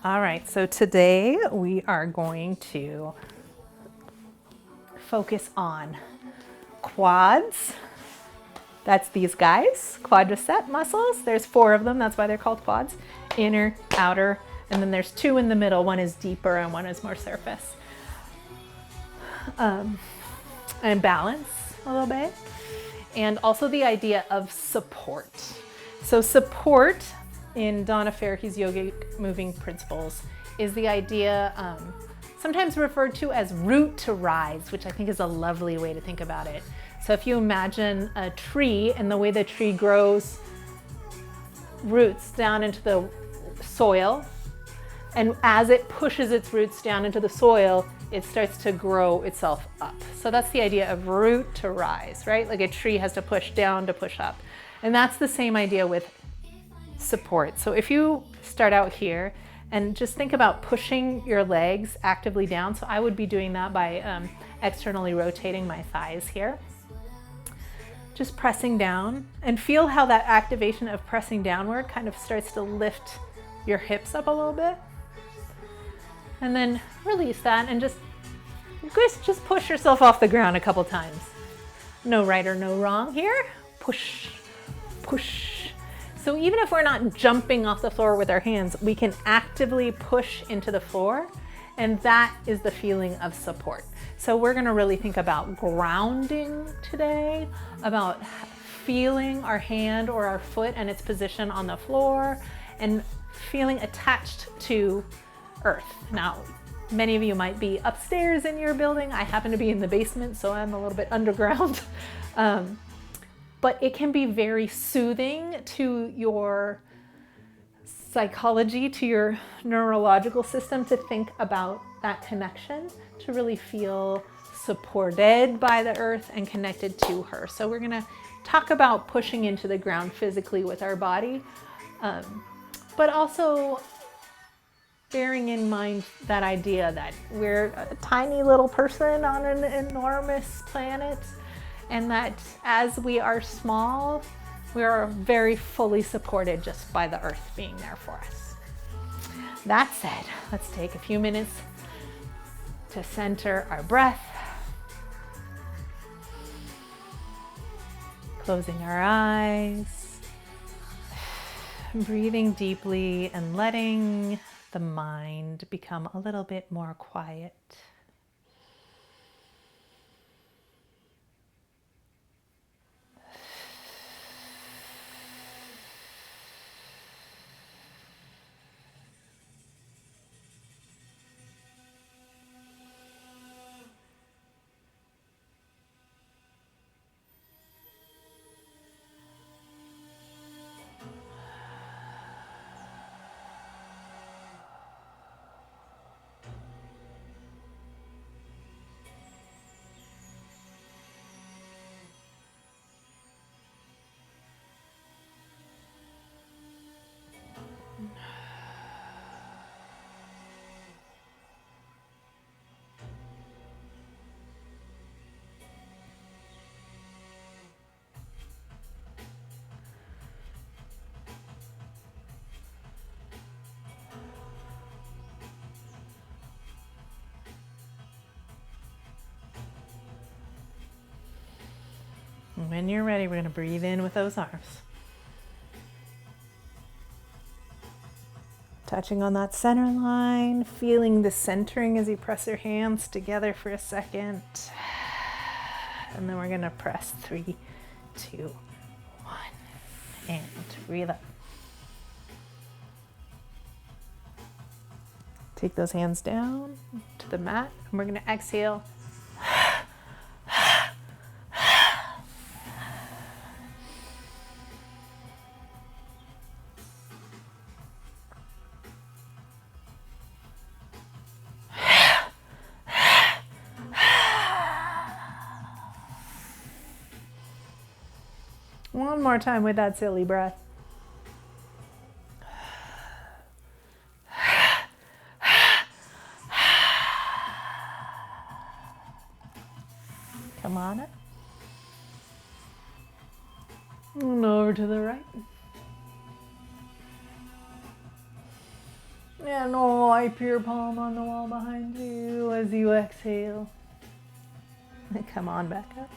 All right, so today we are going to focus on quads. That's these guys, quadricep muscles. There's 4 of them, that's why they're called quads. Inner, outer, and then there's 2 in the middle. One is deeper and one is more surface. And balance a little bit. And also the idea of support. So support in Donna Farhi's yogic moving principles is the idea sometimes referred to as root to rise, which I think is a lovely way to think about it. So if you imagine a tree and the way the tree grows roots down into the soil, and as it pushes its roots down into the soil, it starts to grow itself up. So that's the idea of root to rise, right? Like a tree has to push down to push up. And that's the same idea with support. So if you start out here and just think about pushing your legs actively down. So I would be doing that by externally rotating my thighs here. Just pressing down, and feel how that activation of pressing downward kind of starts to lift your hips up a little bit. And then release that and just push yourself off the ground a couple times. No right or no wrong here. Push, push. So even if we're not jumping off the floor with our hands, we can actively push into the floor, and that is the feeling of support. So we're gonna really think about grounding today, about feeling our hand or our foot and its position on the floor, and feeling attached to earth. Now, many of you might be upstairs in your building. I happen to be in the basement, so I'm a little bit underground. But it can be very soothing to your psychology, to your neurological system, to think about that connection, to really feel supported by the earth and connected to her. So we're gonna talk about pushing into the ground physically with our body, but also bearing in mind that idea that we're a tiny little person on an enormous planet, and that as we are small, we are very fully supported just by the earth being there for us. That said, let's take a few minutes to center our breath. Closing our eyes, breathing deeply and letting the mind become a little bit more quiet. When you're ready, we're going to breathe in with those arms. Touching on that center line, feeling the centering as you press your hands together for a second. And then we're going to press 3, 2, 1, and breathe up. Take those hands down to the mat, and we're going to exhale. One more time with that silly breath. Come on up. And over to the right. And wipe your palm on the wall behind you as you exhale. And come on back up.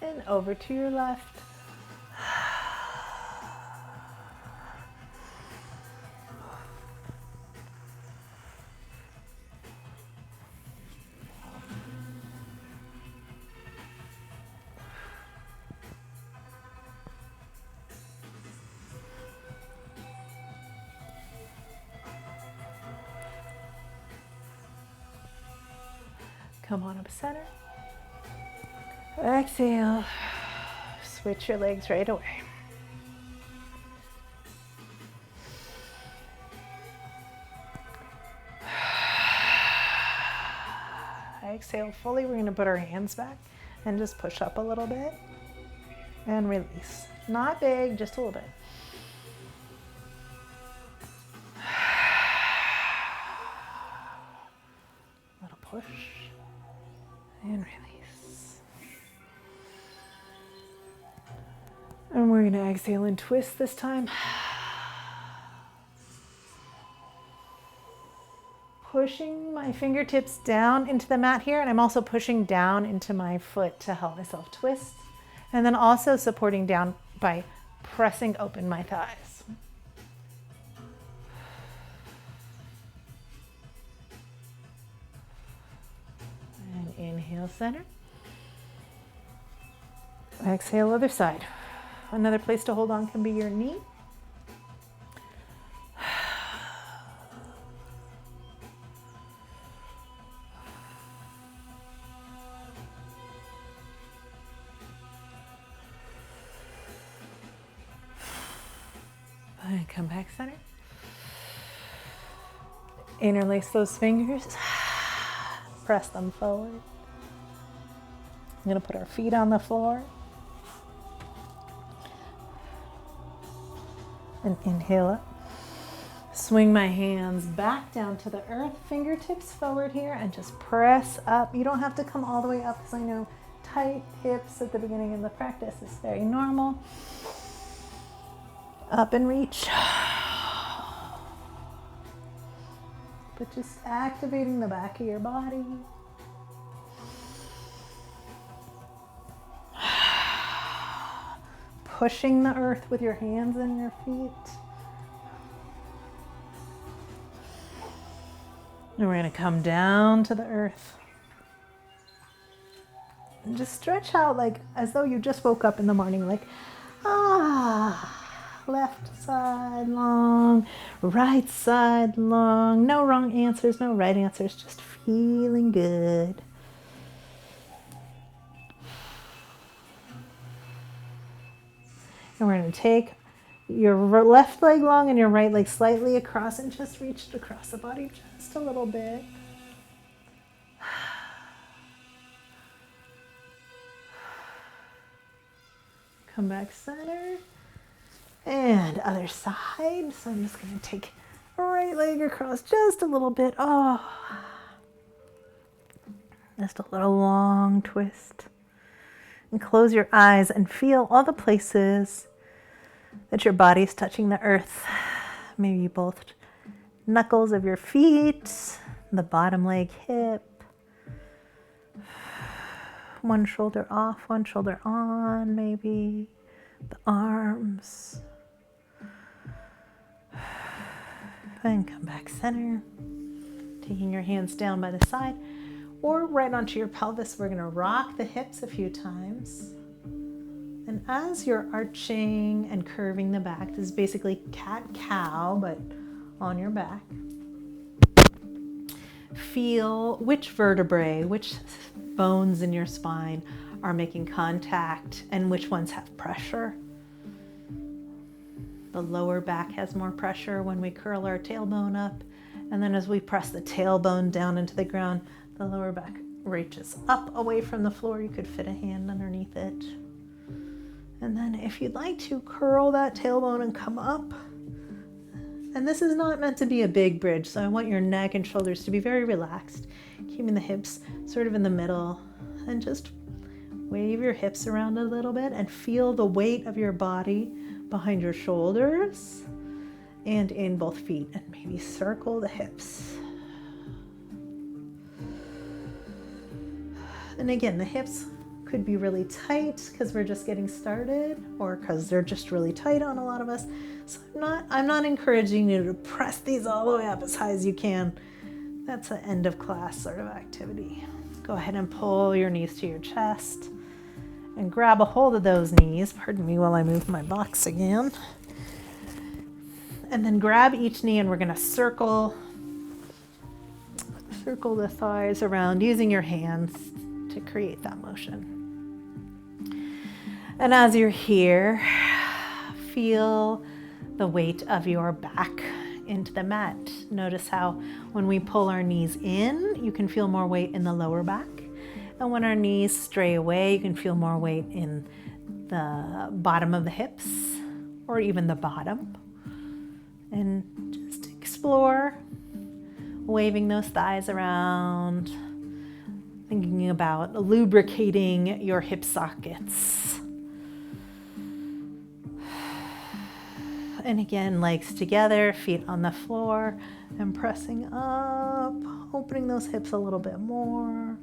And over to your left. Come on up center. Exhale. Switch your legs right away. Exhale fully. We're going to put our hands back and just push up a little bit and release. Not big, just a little bit. Little push and release. And we're going to exhale and twist this time. Pushing my fingertips down into the mat here, and I'm also pushing down into my foot to help myself twist. And then also supporting down by pressing open my thighs. And inhale, center. Exhale, other side. Another place to hold on can be your knee. And come back center. Interlace those fingers. Press them forward. I'm going to put our feet on the floor. And inhale up. Swing my hands back down to the earth. Fingertips forward here and just press up. You don't have to come all the way up because I know tight hips at the beginning of the practice is very normal. Up and reach. But just activating the back of your body. Pushing the earth with your hands and your feet. And we're going to come down to the earth. And just stretch out like as though you just woke up in the morning, like, left side long, right side long. No wrong answers, no right answers, just feeling good. And we're going to take your left leg long and your right leg slightly across and just reach it across the body just a little bit. Come back center. And other side. So I'm just going to take right leg across just a little bit. Oh, just a little long twist. And close your eyes and feel all the places that your body's touching the earth. Maybe both knuckles of your feet, the bottom leg, hip. One shoulder off, one shoulder on, maybe. The arms. And come back center. Taking your hands down by the side or right onto your pelvis. We're going to rock the hips a few times. And as you're arching and curving the back, this is basically cat-cow, but on your back. Feel which vertebrae, which bones in your spine are making contact and which ones have pressure. The lower back has more pressure when we curl our tailbone up. And then as we press the tailbone down into the ground, the lower back reaches up away from the floor. You could fit a hand underneath it. And then if you'd like to curl that tailbone and come up And this is not meant to be a big bridge, so I want your neck and shoulders to be very relaxed, keeping the hips sort of in the middle, and just wave your hips around a little bit and feel the weight of your body behind your shoulders and in both feet, and maybe circle the hips. And again, the hips could be really tight because we're just getting started, or because they're just really tight on a lot of us. So I'm not encouraging you to press these all the way up as high as you can. That's an end of class sort of activity. Go ahead and pull your knees to your chest and grab a hold of those knees. Pardon me while I move my box again. And then grab each knee, and we're going to circle the thighs around using your hands to create that motion. And as you're here, feel the weight of your back into the mat. Notice how when we pull our knees in, you can feel more weight in the lower back. And when our knees stray away, you can feel more weight in the bottom of the hips, or even the bottom. And just explore waving those thighs around, thinking about lubricating your hip sockets. And again, legs together, feet on the floor, and pressing up, opening those hips a little bit more,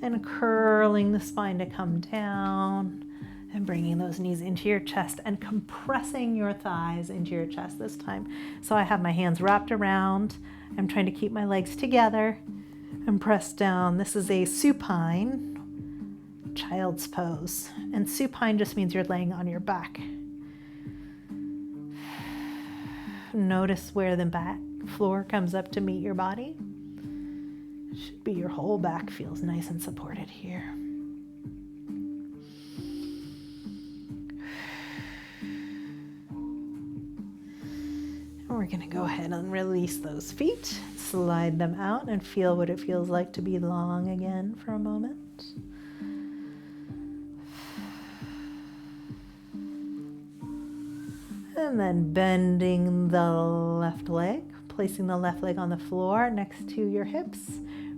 and curling the spine to come down, and bringing those knees into your chest and compressing your thighs into your chest this time. So I have my hands wrapped around. I'm trying to keep my legs together and press down. This is a supine child's pose. And supine just means you're laying on your back. Notice where the back floor comes up to meet your body. It should be your whole back feels nice and supported here. And we're going to go ahead and release those feet, slide them out, and feel what it feels like to be long again for a moment. And then bending the left leg, placing the left leg on the floor next to your hips.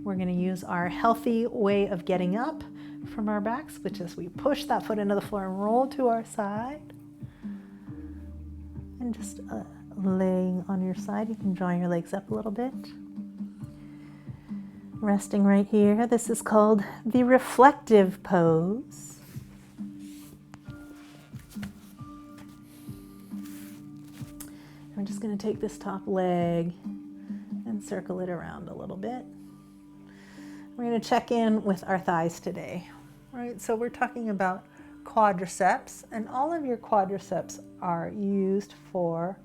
We're going to use our healthy way of getting up from our backs, which is we push that foot into the floor and roll to our side. And just laying on your side, you can draw your legs up a little bit. Resting right here. This is called the reflective pose. I'm just going to take this top leg and circle it around a little bit. We're going to check in with our thighs today. All right, so we're talking about quadriceps, and all of your quadriceps are used for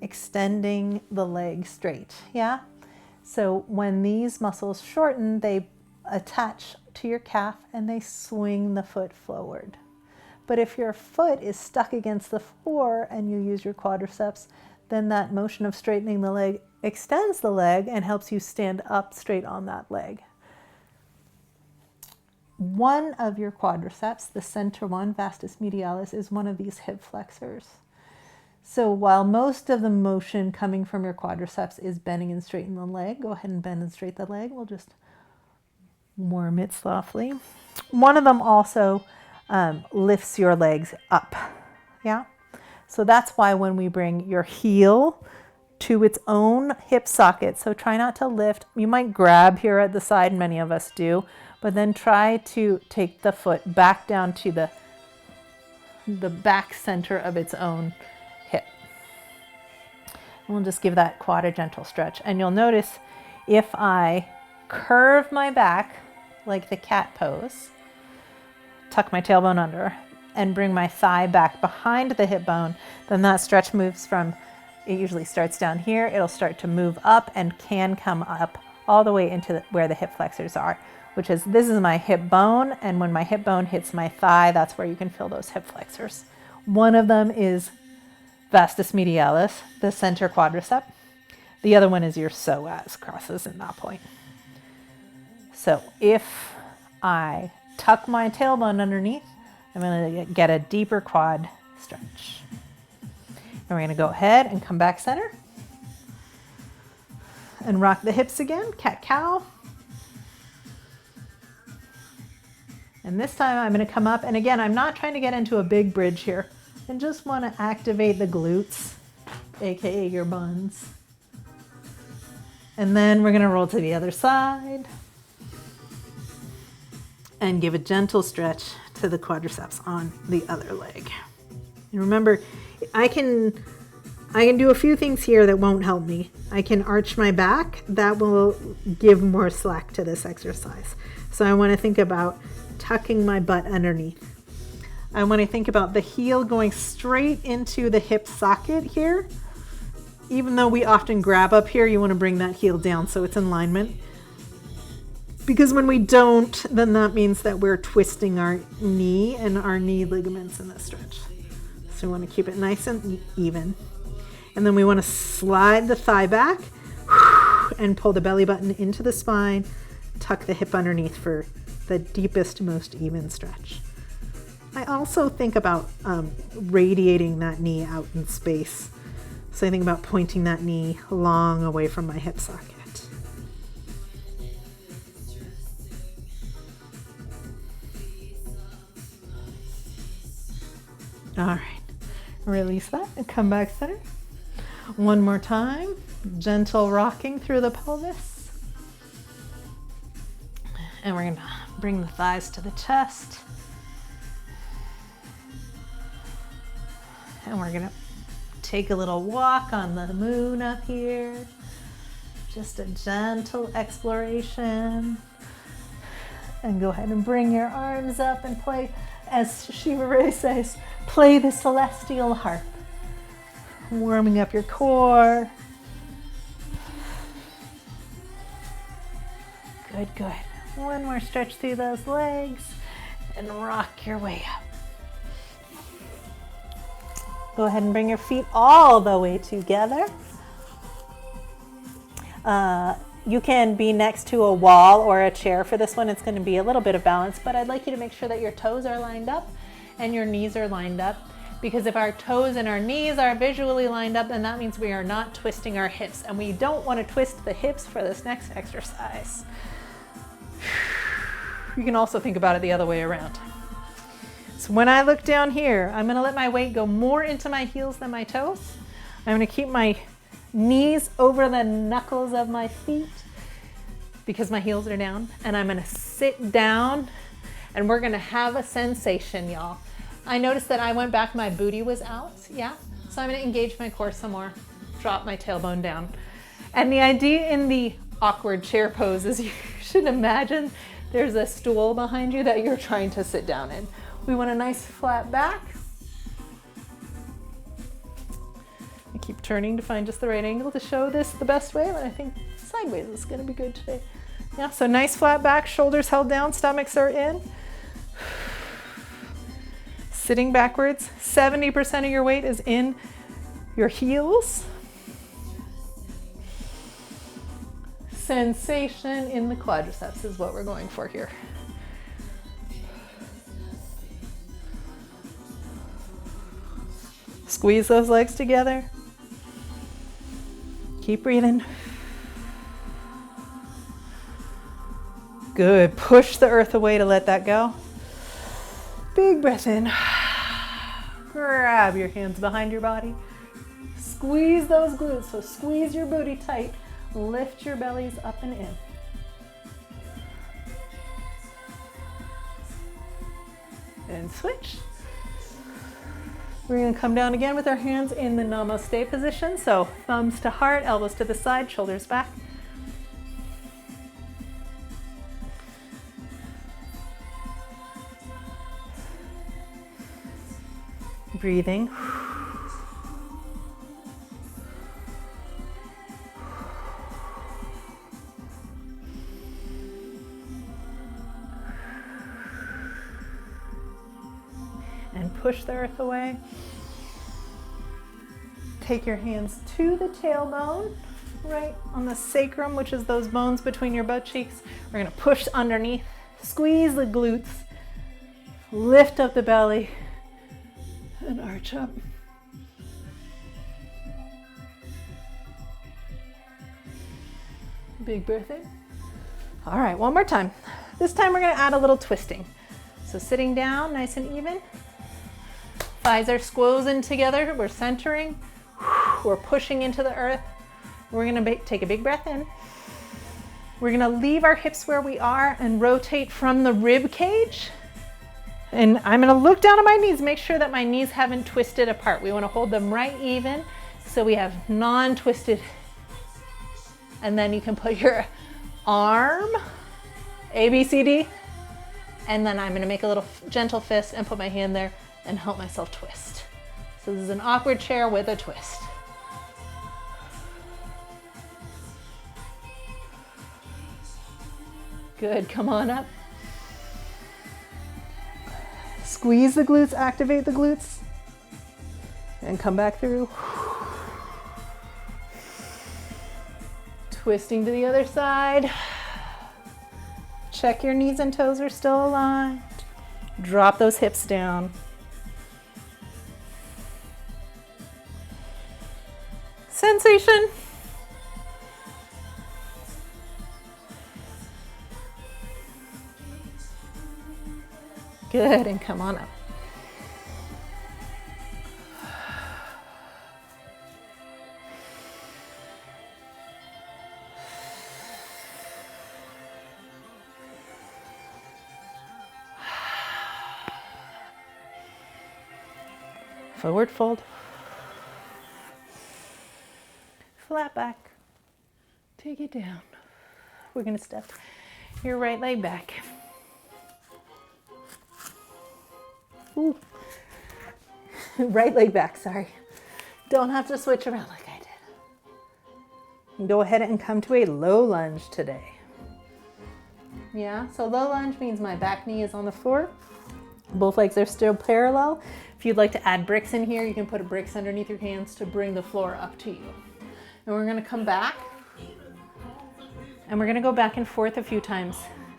extending the leg straight, yeah? So when these muscles shorten, they attach to your calf and they swing the foot forward. But if your foot is stuck against the floor and you use your quadriceps, then that motion of straightening the leg extends the leg and helps you stand up straight on that leg. One of your quadriceps, the center one, vastus medialis, is one of these hip flexors. So while most of the motion coming from your quadriceps is bending and straightening the leg, go ahead and bend and straighten the leg. We'll just warm it softly. One of them also lifts your legs up, yeah? So that's why when we bring your heel to its own hip socket, so try not to lift. You might grab here at the side, many of us do, but then try to take the foot back down to the back center of its own hip. And we'll just give that quad a gentle stretch. And you'll notice if I curve my back like the cat pose, tuck my tailbone under, and bring my thigh back behind the hip bone, then that stretch moves from, it usually starts down here, it'll start to move up and can come up all the way into where the hip flexors are, which is, this is my hip bone, and when my hip bone hits my thigh, that's where you can feel those hip flexors. One of them is vastus medialis, the center quadricep. The other one is your psoas, crosses in that point. So if I tuck my tailbone underneath, I'm going to get a deeper quad stretch. And we're gonna go ahead and come back center. And rock the hips again, cat-cow. And this time I'm gonna come up, and again, I'm not trying to get into a big bridge here. I just wanna activate the glutes, AKA your buns. And then we're gonna roll to the other side and give a gentle stretch to the quadriceps on the other leg. And remember, I can do a few things here that won't help me. I can arch my back. That will give more slack to this exercise. So I want to think about tucking my butt underneath. I want to think about the heel going straight into the hip socket here. Even though we often grab up here, you want to bring that heel down so it's in alignment. Because when we don't, then that means that we're twisting our knee and our knee ligaments in this stretch. So we want to keep it nice and even. And then we want to slide the thigh back and pull the belly button into the spine, tuck the hip underneath for the deepest, most even stretch. I also think about radiating that knee out in space. So I think about pointing that knee long away from my hip socket. All right, release that and come back center. One more time, gentle rocking through the pelvis. And we're gonna bring the thighs to the chest. And we're gonna take a little walk on the moon up here. Just a gentle exploration. And go ahead and bring your arms up and play, as Shiva says, play the celestial harp. Warming up your core. Good, good. One more stretch through those legs and rock your way up. Go ahead and bring your feet all the way together. You can be next to a wall or a chair for this one. It's going to be a little bit of balance, but I'd like you to make sure that your toes are lined up and your knees are lined up. Because if our toes and our knees are visually lined up, then that means we are not twisting our hips, and we don't want to twist the hips for this next exercise. You can also think about it the other way around. So when I look down here, I'm going to let my weight go more into my heels than my toes. I'm going to keep my knees over the knuckles of my feet because my heels are down, and I'm going to sit down, and we're going to have a sensation, y'all. I noticed that I went back, my booty was out, yeah? So I'm gonna engage my core some more, drop my tailbone down. And the idea in the awkward chair pose is you should imagine there's a stool behind you that you're trying to sit down in. We want a nice flat back. I keep turning to find just the right angle to show this the best way, but I think sideways is gonna be good today. Yeah, so nice flat back, shoulders held down, stomachs are in. Sitting backwards, 70% of your weight is in your heels. Sensation in the quadriceps is what we're going for here. Squeeze those legs together. Keep breathing. Good, push the earth away to let that go. Big breath in. Grab your hands behind your body. Squeeze those glutes, so squeeze your booty tight. Lift your bellies up and in. And switch. We're going to come down again with our hands in the namaste position. So thumbs to heart, elbows to the side, shoulders back. Breathing. And push the earth away. Take your hands to the tailbone, right on the sacrum, which is those bones between your butt cheeks. We're going to push underneath, squeeze the glutes, lift up the belly, and arch up. Big breath in. All right, one more time. This time we're gonna add a little twisting. So sitting down, nice and even. Thighs are squozen together. We're centering. We're pushing into the earth. We're gonna take a big breath in. We're gonna leave our hips where we are and rotate from the rib cage. And I'm gonna look down at my knees, make sure that my knees haven't twisted apart. We wanna hold them right even so we have non-twisted. And then you can put your arm, A, B, C, D, and then I'm gonna make a little gentle fist and put my hand there and help myself twist. So this is an awkward chair with a twist. Good, come on up. Squeeze the glutes, activate the glutes, and come back through. Twisting to the other side. Check your knees and toes are still aligned. Drop those hips down. Sensation. Good, and come on up. Forward fold. Flat back. Take it down. We're gonna step your right leg back. Ooh. Right leg back, sorry. Don't have to switch around like I did. Go ahead and come to a low lunge today. Yeah, so low lunge means my back knee is on the floor. Both legs are still parallel. If you'd like to add bricks in here, you can put bricks underneath your hands to bring the floor up to you. And we're gonna come back, and we're gonna go back and forth a few times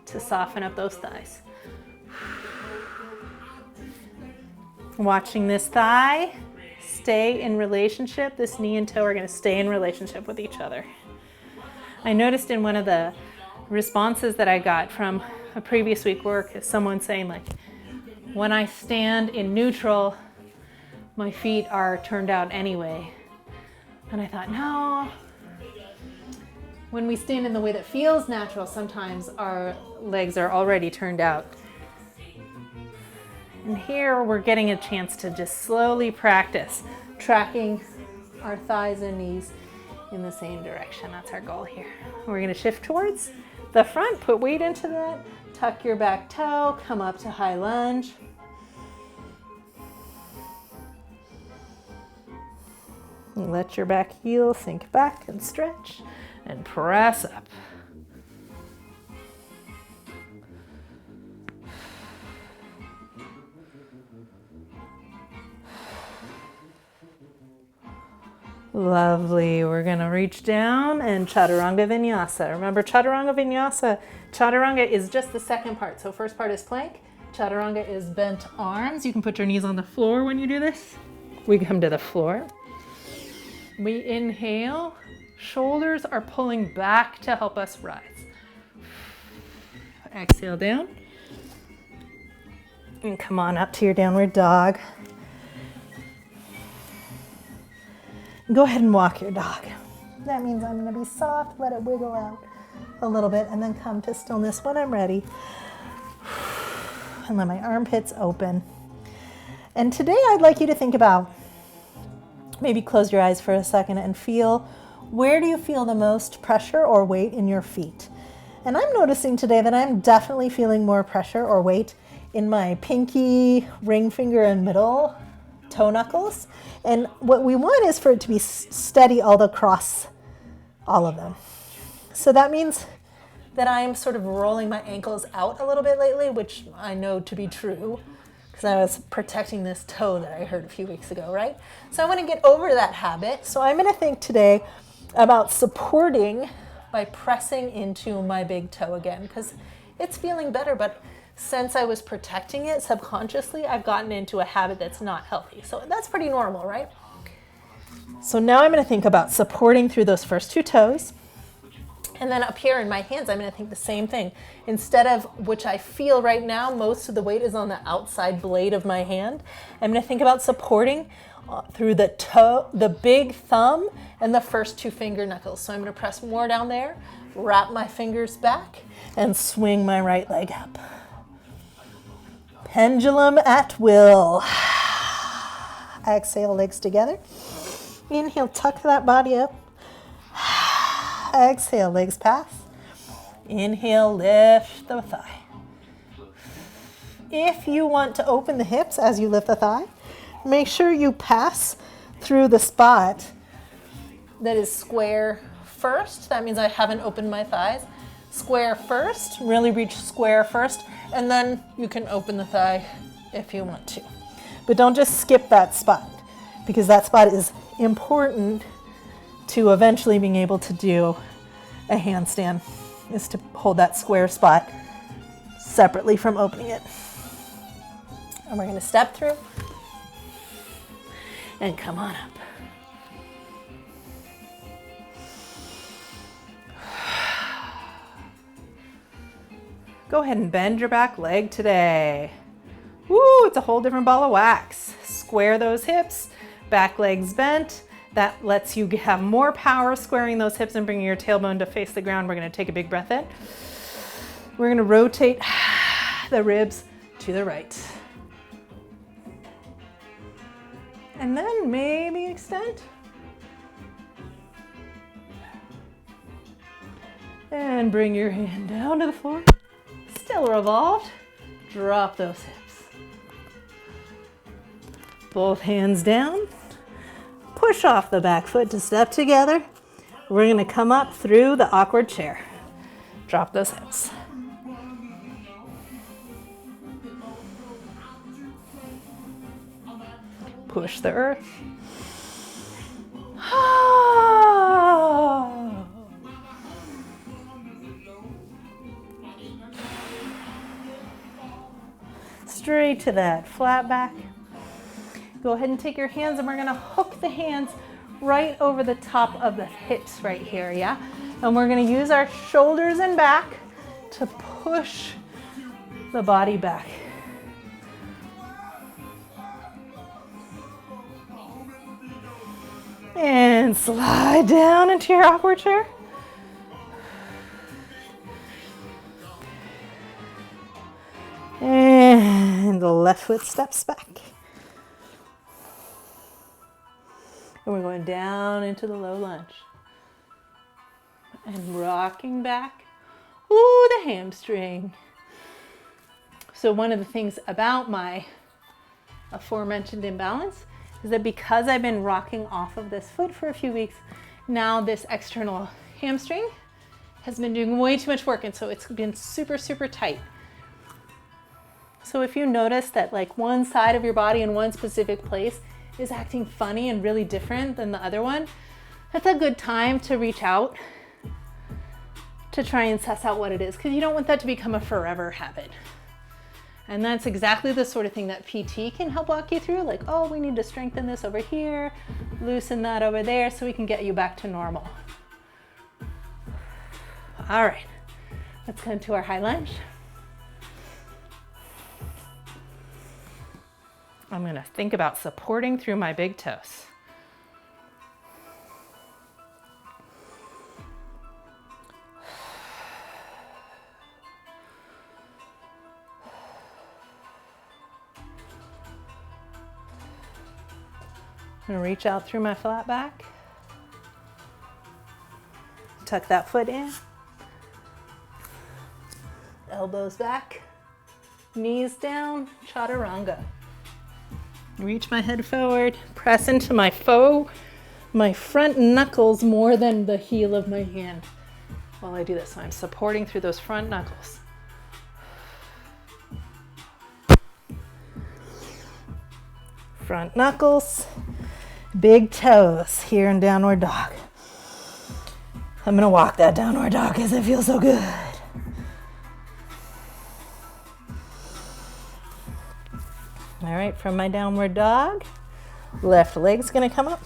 to soften up those thighs. Watching this thigh stay in relationship. This knee and toe are gonna stay in relationship with each other. I noticed in one of the responses that I got from a previous week work is someone saying like, when I stand in neutral, my feet are turned out anyway. And I thought, no. When we stand in the way that feels natural, sometimes our legs are already turned out. And here we're getting a chance to just slowly practice tracking our thighs and knees in the same direction. That's our goal here. We're gonna shift towards the front, put weight into that, tuck your back toe, come up to high lunge. Let your back heel sink back and stretch and press up. Lovely. We're going to reach down and Chaturanga Vinyasa. Remember Chaturanga Vinyasa. Chaturanga is just the second part. So first part is plank. Chaturanga is bent arms. You can put your knees on the floor when you do this. We come to the floor. We inhale. Shoulders are pulling back to help us rise. Exhale down. And come on up to your downward dog. Go ahead and walk your dog. That means I'm gonna be soft, let it wiggle out a little bit, and then come to stillness when I'm ready. And let my armpits open. And today I'd like you to think about, maybe close your eyes for a second and feel, where do you feel the most pressure or weight in your feet? And I'm noticing today that I'm definitely feeling more pressure or weight in my pinky, ring finger, and middle toe knuckles. And what we want is for it to be steady all across all of them. So that means that I'm sort of rolling my ankles out a little bit lately, which I know to be true because I was protecting this toe that I heard a few weeks ago, right? So I want to get over that habit. So I'm going to think today about supporting by pressing into my big toe again because it's feeling better, but since I was protecting it subconsciously, I've gotten into a habit that's not healthy. So that's pretty normal, right? So now I'm going to think about supporting through those first two toes. And then up here in my hands, I'm gonna think the same thing. Instead of, which I feel right now, most of the weight is on the outside blade of my hand. I'm gonna think about supporting through the toe, the big thumb, and the first 2 finger knuckles. So I'm gonna press more down there, wrap my fingers back, and swing my right leg up. Pendulum at will. Exhale, legs together. Inhale, tuck that body up. Exhale, legs pass. Inhale, lift the thigh. If you want to open the hips as you lift the thigh, make sure you pass through the spot that is square first. That means I haven't opened my thighs. Square first, really reach square first, and then you can open the thigh if you want to. But don't just skip that spot, because that spot is important to eventually being able to do a handstand, is to hold that square spot separately from opening it. And we're gonna step through and come on up. Go ahead and bend your back leg today. Woo, it's a whole different ball of wax. Square those hips, back legs bent. That lets you have more power squaring those hips and bringing your tailbone to face the ground. We're gonna take a big breath in. We're gonna rotate the ribs to the right. And then maybe extend. And bring your hand down to the floor. Still revolved. Drop those hips. Both hands down. Push off the back foot to step together. We're gonna come up through the awkward chair. Drop those hips. Push the earth. Straight to that flat back. Go ahead and take your hands and we're gonna hook the hands right over the top of the hips right here, yeah? And we're gonna use our shoulders and back to push the body back. And slide down into your awkward chair. And the left foot steps back. And we're going down into the low lunge. And rocking back. Ooh, the hamstring. So one of the things about my aforementioned imbalance is that because I've been rocking off of this foot for a few weeks, now this external hamstring has been doing way too much work, and so it's been super, super tight. So if you notice that like one side of your body in one specific place is acting funny and really different than the other one, that's a good time to reach out to try and suss out what it is, because you don't want that to become a forever habit. And that's exactly the sort of thing that PT can help walk you through, like, oh, we need to strengthen this over here, loosen that over there, so we can get you back to normal. All right, let's go into our high lunge. I'm gonna think about supporting through my big toes. I'm gonna reach out through my flat back. Tuck that foot in. Elbows back. Knees down, chaturanga. Reach my head forward, press into my front knuckles more than the heel of my hand while I do this. So I'm supporting through those front knuckles. Front knuckles, big toes here in downward dog. I'm gonna walk that downward dog because it feels so good. All right, from my downward dog, left leg's gonna come up.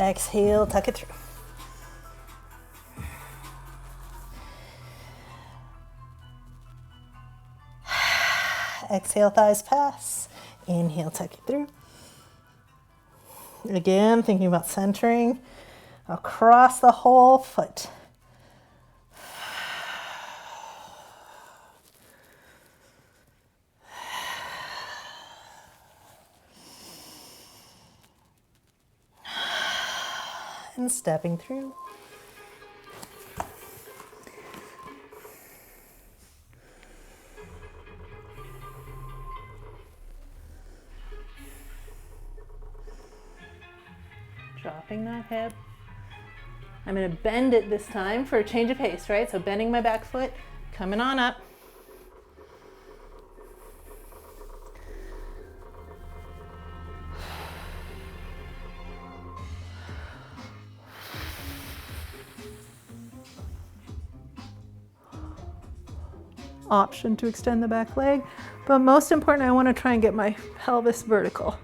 Exhale, tuck it through. Exhale, thighs pass. Inhale, tuck it through. Again, thinking about centering across the whole foot. And stepping through. Dropping that hip. I'm going to bend it this time for a change of pace, right? So bending my back foot, coming on up. Option to extend the back leg, but most important, I want to try and get my pelvis vertical.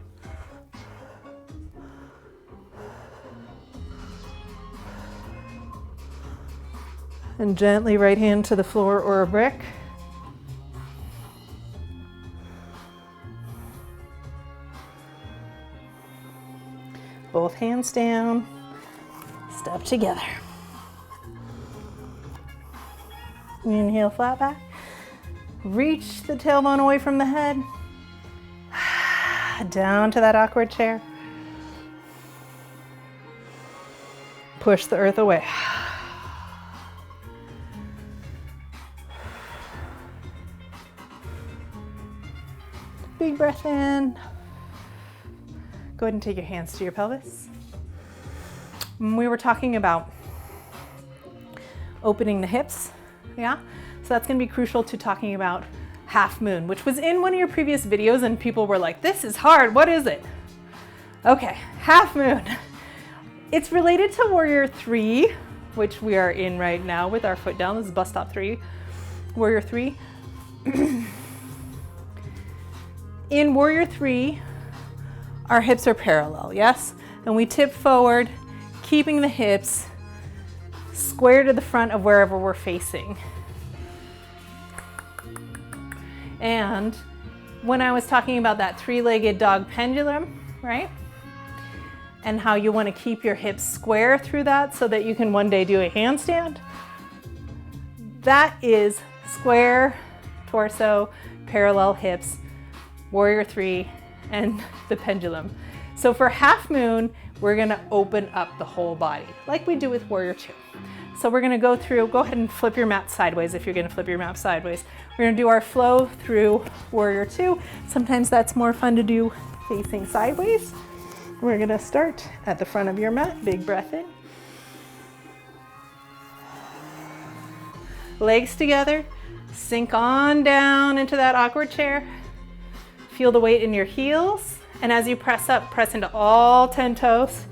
And gently right hand to the floor or a brick. Both hands down, step together. Inhale, flat back. Reach the tailbone away from the head. Down to that awkward chair. Push the earth away. Big breath in. Go ahead and take your hands to your pelvis. We were talking about opening the hips, yeah? So that's gonna be crucial to talking about half moon, which was in one of your previous videos and people were like, this is hard, what is it? Okay, half moon. It's related to Warrior 3, which we are in right now with our foot down. This is bus stop 3, Warrior 3. In Warrior 3, our hips are parallel, yes? And we tip forward, keeping the hips square to the front of wherever we're facing. And when I was talking about that three-legged dog pendulum, right? And how you want to keep your hips square through that so that you can one day do a handstand. That is square torso, parallel hips, Warrior 3, and the pendulum. So for half moon, we're gonna open up the whole body, like we do with Warrior 2. So we're gonna go through, go ahead and flip your mat sideways if you're gonna flip your mat sideways. We're gonna do our flow through Warrior 2. Sometimes that's more fun to do facing sideways. We're gonna start at the front of your mat, big breath in. Legs together, sink on down into that awkward chair. Feel the weight in your heels, and as you press up, press into all 10 toes.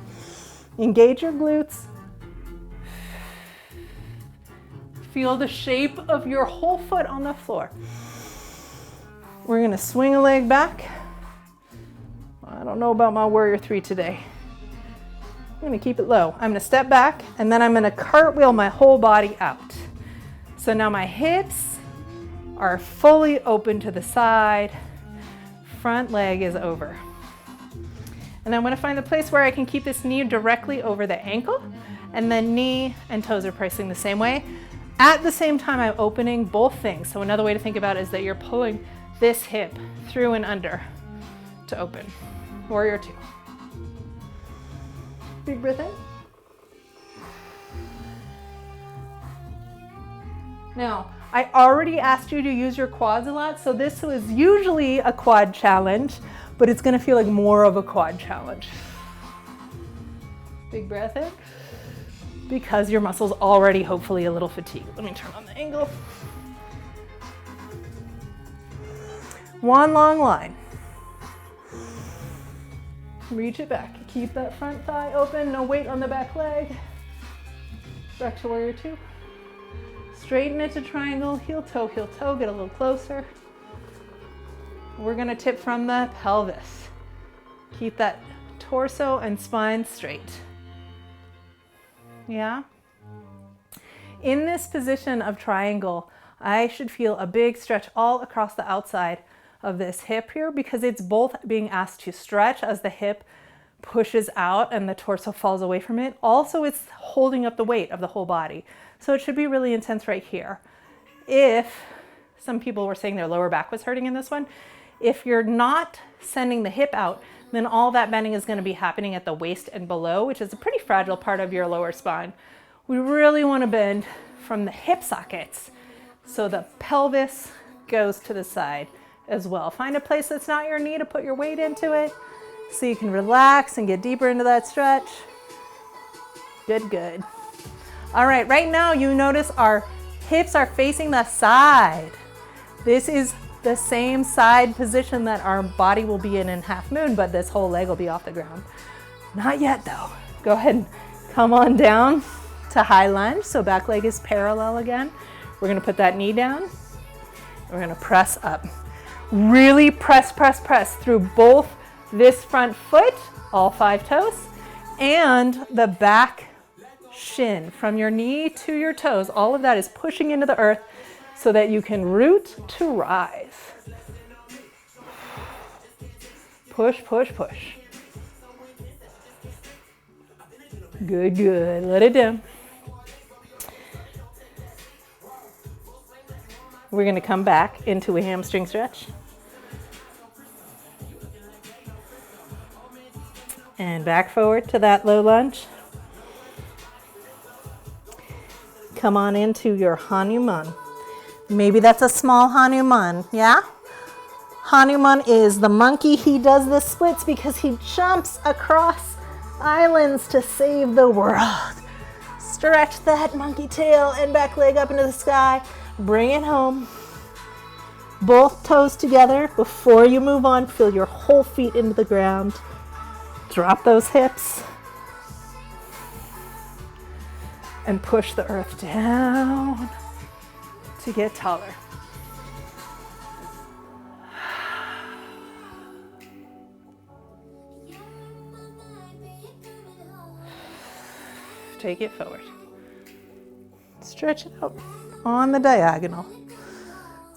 Engage your glutes. Feel the shape of your whole foot on the floor. We're gonna swing a leg back. I don't know about my Warrior 3 today. I'm gonna keep it low. I'm gonna step back, and then I'm gonna cartwheel my whole body out. So now my hips are fully open to the side. Front leg is over. And I'm gonna find the place where I can keep this knee directly over the ankle, and then knee and toes are pressing the same way. At the same time, I'm opening both things. So another way to think about it is that you're pulling this hip through and under to open. Warrior 2. Big breath in. Now, I already asked you to use your quads a lot, so this was usually a quad challenge, but it's gonna feel like more of a quad challenge. Big breath in, because your muscle's already hopefully a little fatigued. Let me turn on the angle. One long line. Reach it back. Keep that front thigh open, no weight on the back leg. Back to Warrior 2. Straighten it to triangle, heel toe, get a little closer. We're gonna tip from the pelvis. Keep that torso and spine straight. Yeah? In this position of triangle, I should feel a big stretch all across the outside of this hip here because it's both being asked to stretch as the hip pushes out and the torso falls away from it. Also, it's holding up the weight of the whole body. So it should be really intense right here. If some people were saying their lower back was hurting in this one, if you're not sending the hip out, then all that bending is going to be happening at the waist and below, which is a pretty fragile part of your lower spine. We really want to bend from the hip sockets so the pelvis goes to the side as well. Find a place that's not your knee to put your weight into it so you can relax and get deeper into that stretch. Good, good. All right, right now you notice our hips are facing the side. This is the same side position that our body will be in half moon, but this whole leg will be off the ground. Not yet though. Go ahead and come on down to high lunge. So back leg is parallel again. We're gonna put that knee down. We're gonna press up. Really press, press, press through both this front foot, all 5 toes, and the back shin. From your knee to your toes, all of that is pushing into the earth so that you can root to rise. Push, push, push. Good, good. Let it down. We're going to come back into a hamstring stretch. And back forward to that low lunge. Come on into your Hanuman. Maybe that's a small Hanuman, yeah? Hanuman is the monkey. He does the splits because he jumps across islands to save the world. Stretch that monkey tail and back leg up into the sky. Bring it home. Both toes together. Before you move on, feel your whole feet into the ground. Drop those hips. And push the earth down to get taller. Take it forward. Stretch it out on the diagonal.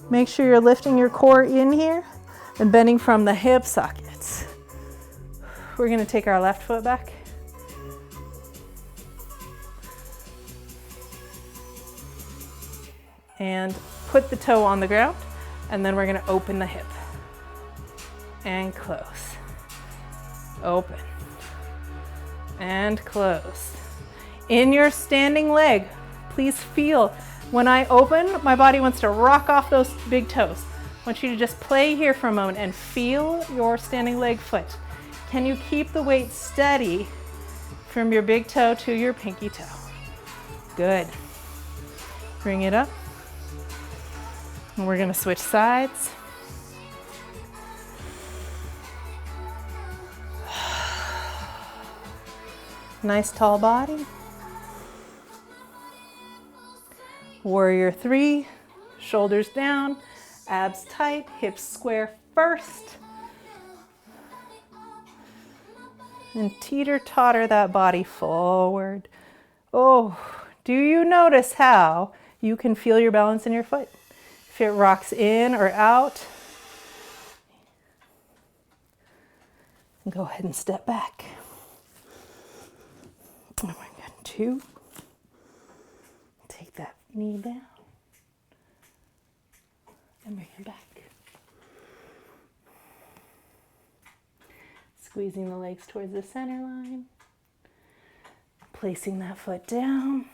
Make sure you're lifting your core in here and bending from the hip sockets. We're going to take our left foot back. And put the toe on the ground, and then we're going to open the hip and close. Open and close. In your standing leg, please feel when I open, my body wants to rock off those big toes. I want you to just play here for a moment and feel your standing leg foot. Can you keep the weight steady from your big toe to your pinky toe? Good. Bring it up. And we're going to switch sides. Nice tall body. Warrior 3, shoulders down, abs tight, hips square first. And teeter-totter that body forward. Oh, do you notice how you can feel your balance in your foot? If it rocks in or out, go ahead and step back. And we're going to take that knee down and bring it back. Squeezing the legs towards the center line. Placing that foot down.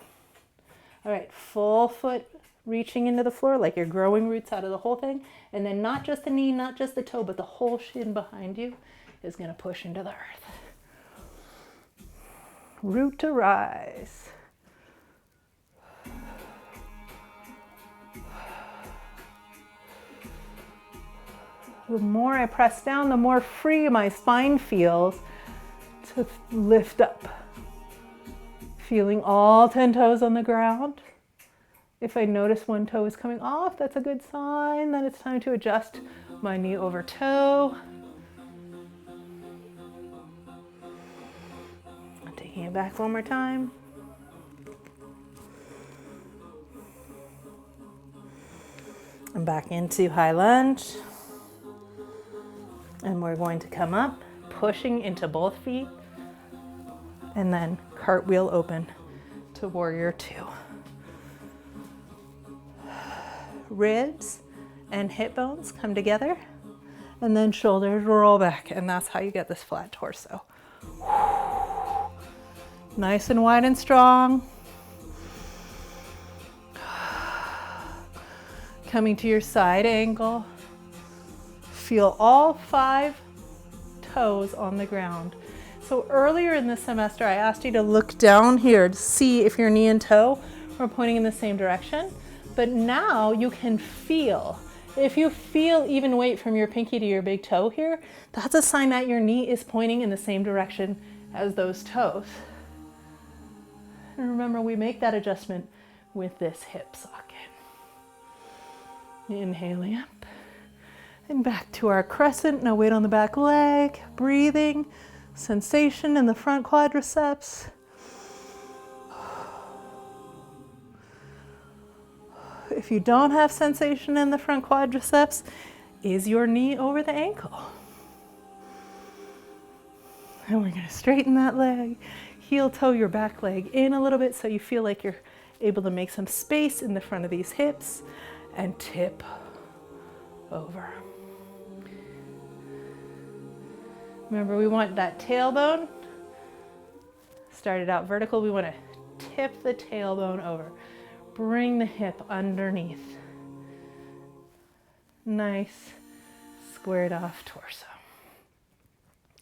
All right, full foot reaching into the floor like you're growing roots out of the whole thing. And then not just the knee, not just the toe, but the whole shin behind you is going to push into the earth. Root to rise. The more I press down, the more free my spine feels to lift up. Feeling all 10 toes on the ground. If I notice one toe is coming off, that's a good sign that it's time to adjust my knee over toe. Taking it back one more time. And back into high lunge. And we're going to come up, pushing into both feet, and then cartwheel open to warrior two. Ribs and hip bones come together, and then shoulders roll back, and that's how you get this flat torso. Nice and wide and strong. Coming to your side angle. Feel all 5 toes on the ground. So earlier in the semester, I asked you to look down here to see if your knee and toe were pointing in the same direction. But now you can feel. If you feel even weight from your pinky to your big toe here, that's a sign that your knee is pointing in the same direction as those toes. And remember, we make that adjustment with this hip socket. Inhaling up and back to our crescent. Now weight on the back leg, breathing, sensation in the front quadriceps. If you don't have sensation in the front quadriceps, is your knee over the ankle? And we're going to straighten that leg, heel toe your back leg in a little bit so you feel like you're able to make some space in the front of these hips, and tip over. Remember, we want that tailbone. Started out vertical, we want to tip the tailbone over. Bring the hip underneath. Nice, squared off torso.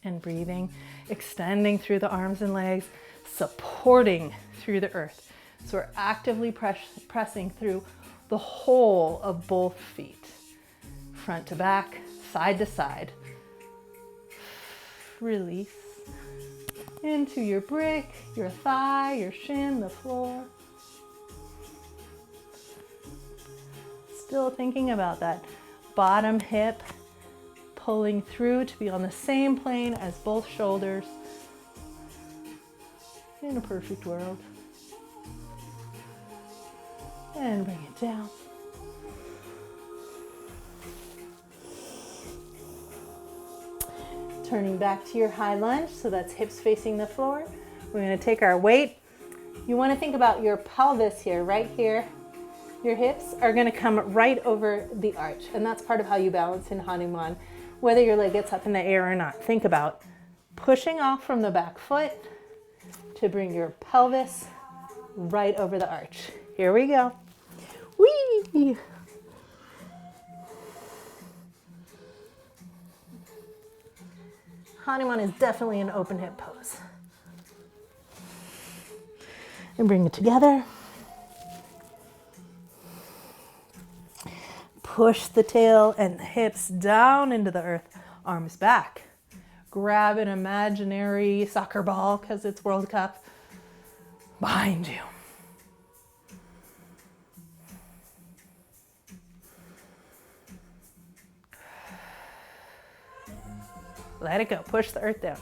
And breathing, extending through the arms and legs, supporting through the earth. So we're actively pressing through the whole of both feet. Front to back, side to side. Release into your brick, your thigh, your shin, the floor. Still thinking about that bottom hip pulling through to be on the same plane as both shoulders. In a perfect world. And bring it down. Turning back to your high lunge, so that's hips facing the floor. We're going to take our weight. You want to think about your pelvis here, right here. Your hips are going to come right over the arch, and that's part of how you balance in Hanuman, whether your leg gets up in the air or not. Think about pushing off from the back foot to bring your pelvis right over the arch. Here we go. Whee! Hanuman is definitely an open hip pose. And bring it together. Push the tail and the hips down into the earth, arms back. Grab an imaginary soccer ball, because it's World Cup, behind you. Let it go. Push the earth down.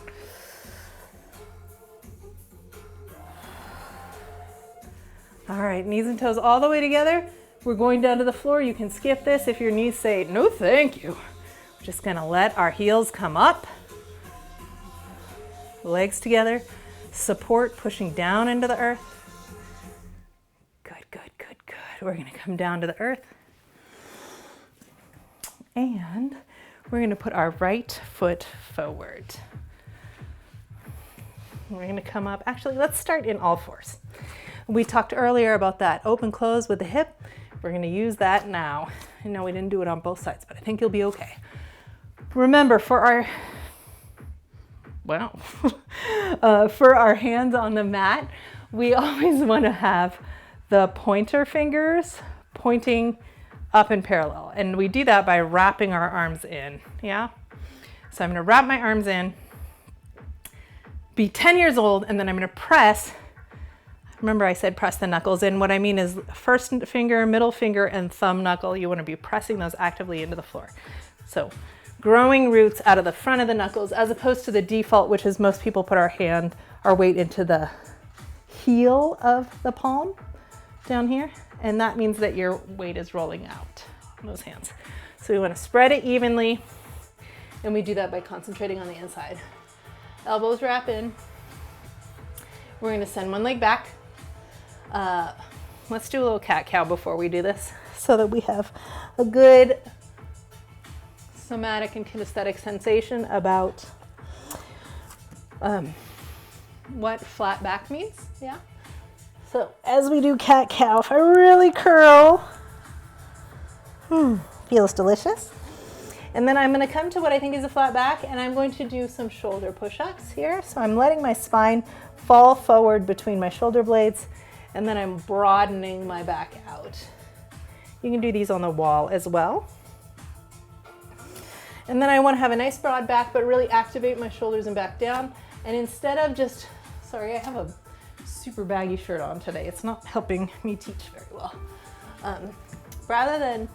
All right, knees and toes all the way together. We're going down to the floor. You can skip this if your knees say, no thank you. We're just gonna let our heels come up. Legs together. Support, pushing down into the earth. Good, good, good, good. We're gonna come down to the earth. And we're going to put our right foot forward. We're going to come up. Actually, let's start in all fours. We talked earlier about that open close with the hip. We're going to use that now. I know we didn't do it on both sides, but I think you'll be okay. Remember, for our hands on the mat, we always want to have the pointer fingers pointing up in parallel. And we do that by wrapping our arms in, yeah? So I'm gonna wrap my arms in, be 10 years old, and then I'm gonna press. Remember I said press the knuckles in. What I mean is first finger, middle finger, and thumb knuckle. You wanna be pressing those actively into the floor. So growing roots out of the front of the knuckles, as opposed to the default, which is most people put our weight into the heel of the palm down here. And that means that your weight is rolling out. those hands. So we want to spread it evenly, and we do that by concentrating on the inside. Elbows wrap in. We're going to send one leg back. Let's do a little cat-cow before we do this so that we have a good somatic and kinesthetic sensation about what flat back means. Yeah. So as we do cat-cow, if I really curl, feels delicious. And then I'm going to come to what I think is a flat back, and I'm going to do some shoulder push-ups here. So I'm letting my spine fall forward between my shoulder blades, and then I'm broadening my back out. You can do these on the wall as well. And then I want to have a nice broad back, but really activate my shoulders and back down. And instead of just, sorry, I have a super baggy shirt on today. It's not helping me teach very well. Rather than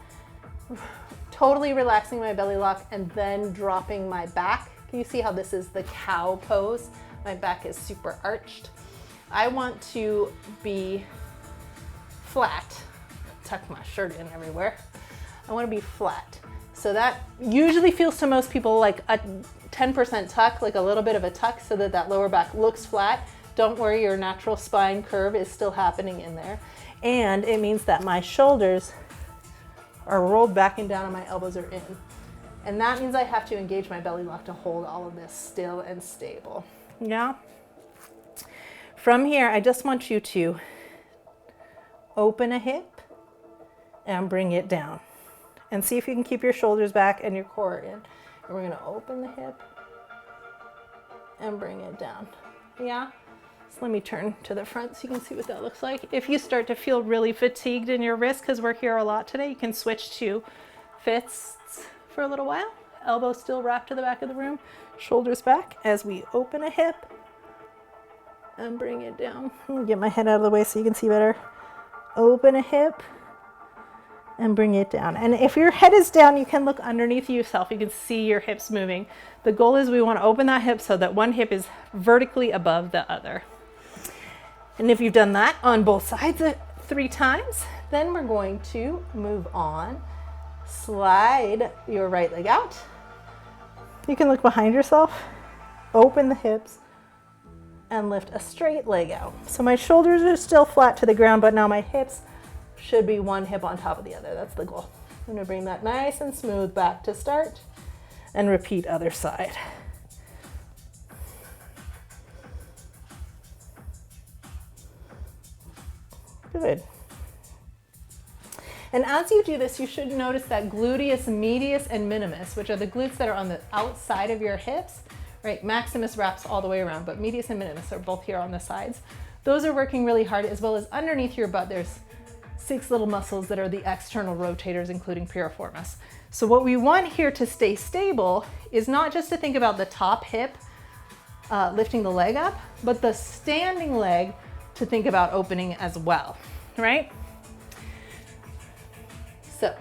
totally relaxing my belly lock and then dropping my back, can you see how this is the cow pose? My back is super arched. I want to be flat. Tuck my shirt in everywhere. I want to be flat. So that usually feels to most people like a 10% tuck, like a little bit of a tuck, so that that lower back looks flat. Don't worry, your natural spine curve is still happening in there. And it means that my shoulders are rolled back and down and my elbows are in. And that means I have to engage my belly lock to hold all of this still and stable. Yeah. From here, I just want you to open a hip and bring it down. And see if you can keep your shoulders back and your core in. And we're gonna open the hip and bring it down. Yeah? So let me turn to the front so you can see what that looks like. If you start to feel really fatigued in your wrist, because we're here a lot today, you can switch to fists for a little while. Elbows still wrapped to the back of the room, shoulders back as we open a hip and bring it down. Let me get my head out of the way so you can see better. Open a hip and bring it down. And if your head is down, you can look underneath yourself. You can see your hips moving. The goal is we want to open that hip so that one hip is vertically above the other. And if you've done that on both sides 3 times, then we're going to move on. Slide your right leg out. You can look behind yourself, open the hips, and lift a straight leg out. So my shoulders are still flat to the ground, but now my hips should be one hip on top of the other. That's the goal. I'm gonna bring that nice and smooth back to start and repeat other side. Good. And as you do this, you should notice that gluteus medius and minimus, which are the glutes that are on the outside of your hips, right? Maximus wraps all the way around, but medius and minimus are both here on the sides. Those are working really hard, as well as underneath your butt, there's 6 little muscles that are the external rotators, including piriformis. So what we want here to stay stable is not just to think about the top hip lifting the leg up, but the standing leg to think about opening as well, right? So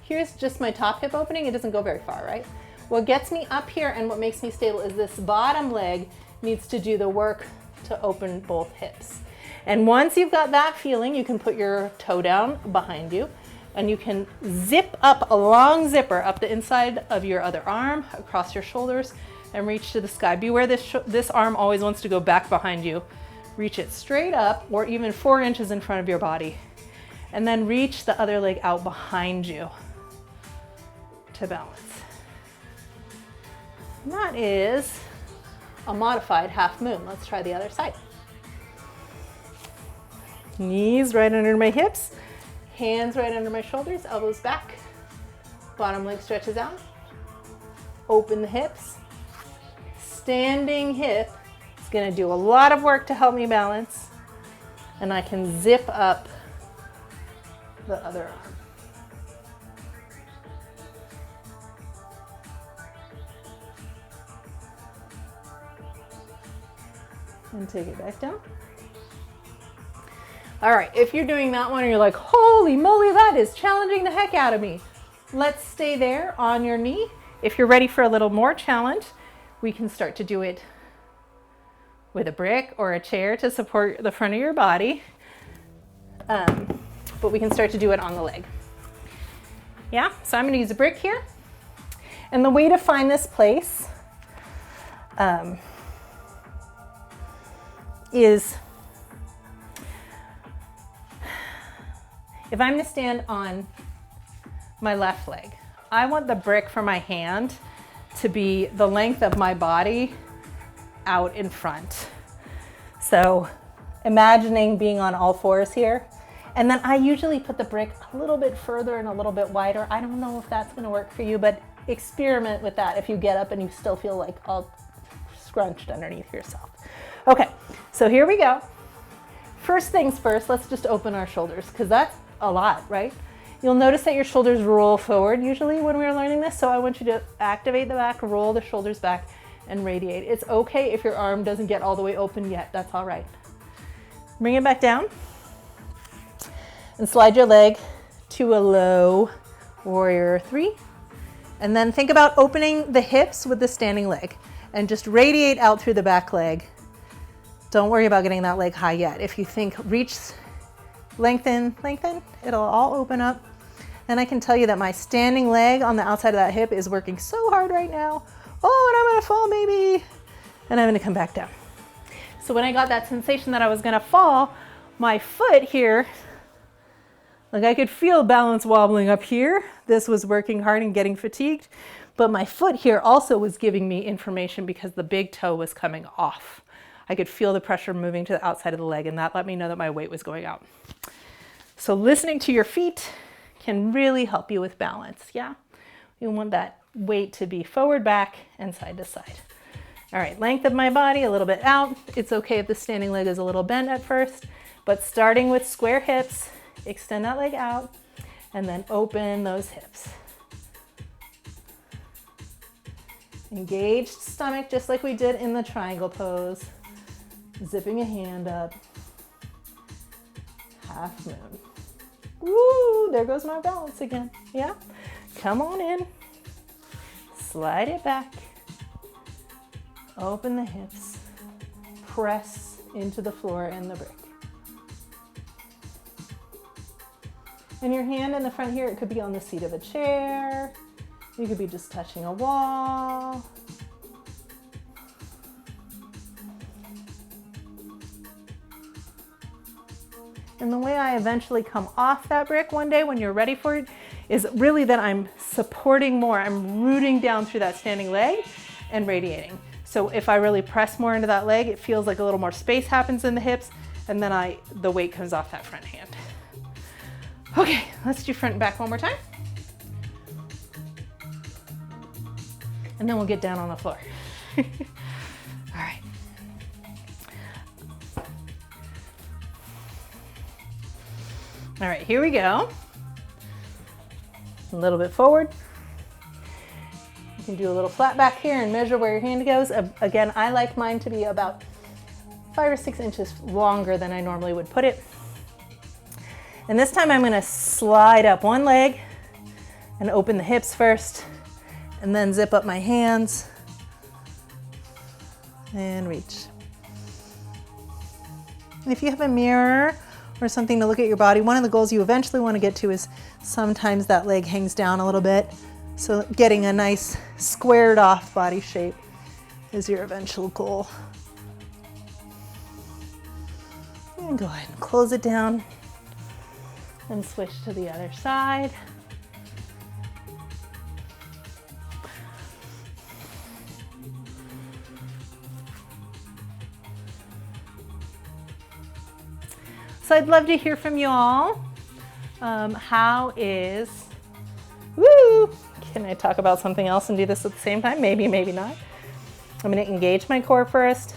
here's just my top hip opening. It doesn't go very far, right? What gets me up here and what makes me stable is this bottom leg needs to do the work to open both hips. And once you've got that feeling, you can put your toe down behind you and you can zip up a long zipper up the inside of your other arm, across your shoulders, and reach to the sky. Beware this arm always wants to go back behind you. Reach it straight up or even 4 inches in front of your body. And then reach the other leg out behind you to balance. And that is a modified half moon. Let's try the other side. Knees right under my hips, hands right under my shoulders, elbows back, bottom leg stretches out, open the hips, standing hip. It's gonna do a lot of work to help me balance, and I can zip up the other arm. And take it back down. All right, if you're doing that one and you're like, holy moly, that is challenging the heck out of me. Let's stay there on your knee. If you're ready for a little more challenge, we can start to do it with a brick or a chair to support the front of your body. But we can start to do it on the leg. Yeah, so I'm gonna use a brick here. And the way to find this place is, if I'm gonna stand on my left leg, I want the brick for my hand to be the length of my body out in front. So imagining being on all fours here. And then I usually put the brick a little bit further and a little bit wider. I don't know if that's gonna work for you, but experiment with that if you get up and you still feel like all scrunched underneath yourself. Okay, so here we go. First things first, let's just open our shoulders because that's a lot, right? You'll notice that your shoulders roll forward usually when we're learning this. So I want you to activate the back, roll the shoulders back and radiate. It's okay if your arm doesn't get all the way open yet, that's all right. Bring it back down. And slide your leg to a low warrior 3. And then think about opening the hips with the standing leg and just radiate out through the back leg. Don't worry about getting that leg high yet. If you think reach, lengthen, lengthen, it'll all open up. And I can tell you that my standing leg on the outside of that hip is working so hard right now. Oh, and I'm gonna fall maybe. And I'm gonna come back down. So when I got that sensation that I was gonna fall, my foot here, like I could feel balance wobbling up here. This was working hard and getting fatigued, but my foot here also was giving me information because the big toe was coming off. I could feel the pressure moving to the outside of the leg and that let me know that my weight was going out. So listening to your feet can really help you with balance, yeah? You want that weight to be forward, back, and side to side. All right, length of my body, a little bit out. It's okay if the standing leg is a little bent at first, but starting with square hips, extend that leg out and then open those hips. Engaged stomach just like we did in the triangle pose. Zipping a hand up. Half moon. Woo, there goes my balance again. Yeah, come on in. Slide it back. Open the hips. Press into the floor and the brick. And your hand in the front here, it could be on the seat of a chair. You could be just touching a wall. And the way I eventually come off that brick one day when you're ready for it is really that I'm supporting more. I'm rooting down through that standing leg and radiating. So if I really press more into that leg, it feels like a little more space happens in the hips and then the weight comes off that front hand. Okay, let's do front and back one more time. And then we'll get down on the floor. All right. All right, here we go. A little bit forward. You can do a little flat back here and measure where your hand goes. Again, I like mine to be about 5 or 6 inches longer than I normally would put it. And this time I'm gonna slide up one leg and open the hips first, and then zip up my hands and reach. And if you have a mirror or something to look at your body, one of the goals you eventually want to get to is sometimes that leg hangs down a little bit. So getting a nice squared off body shape is your eventual goal. And go ahead and close it down. And switch to the other side. So I'd love to hear from you all. How is, woo! Can I talk about something else and do this at the same time? Maybe, maybe not. I'm gonna engage my core first.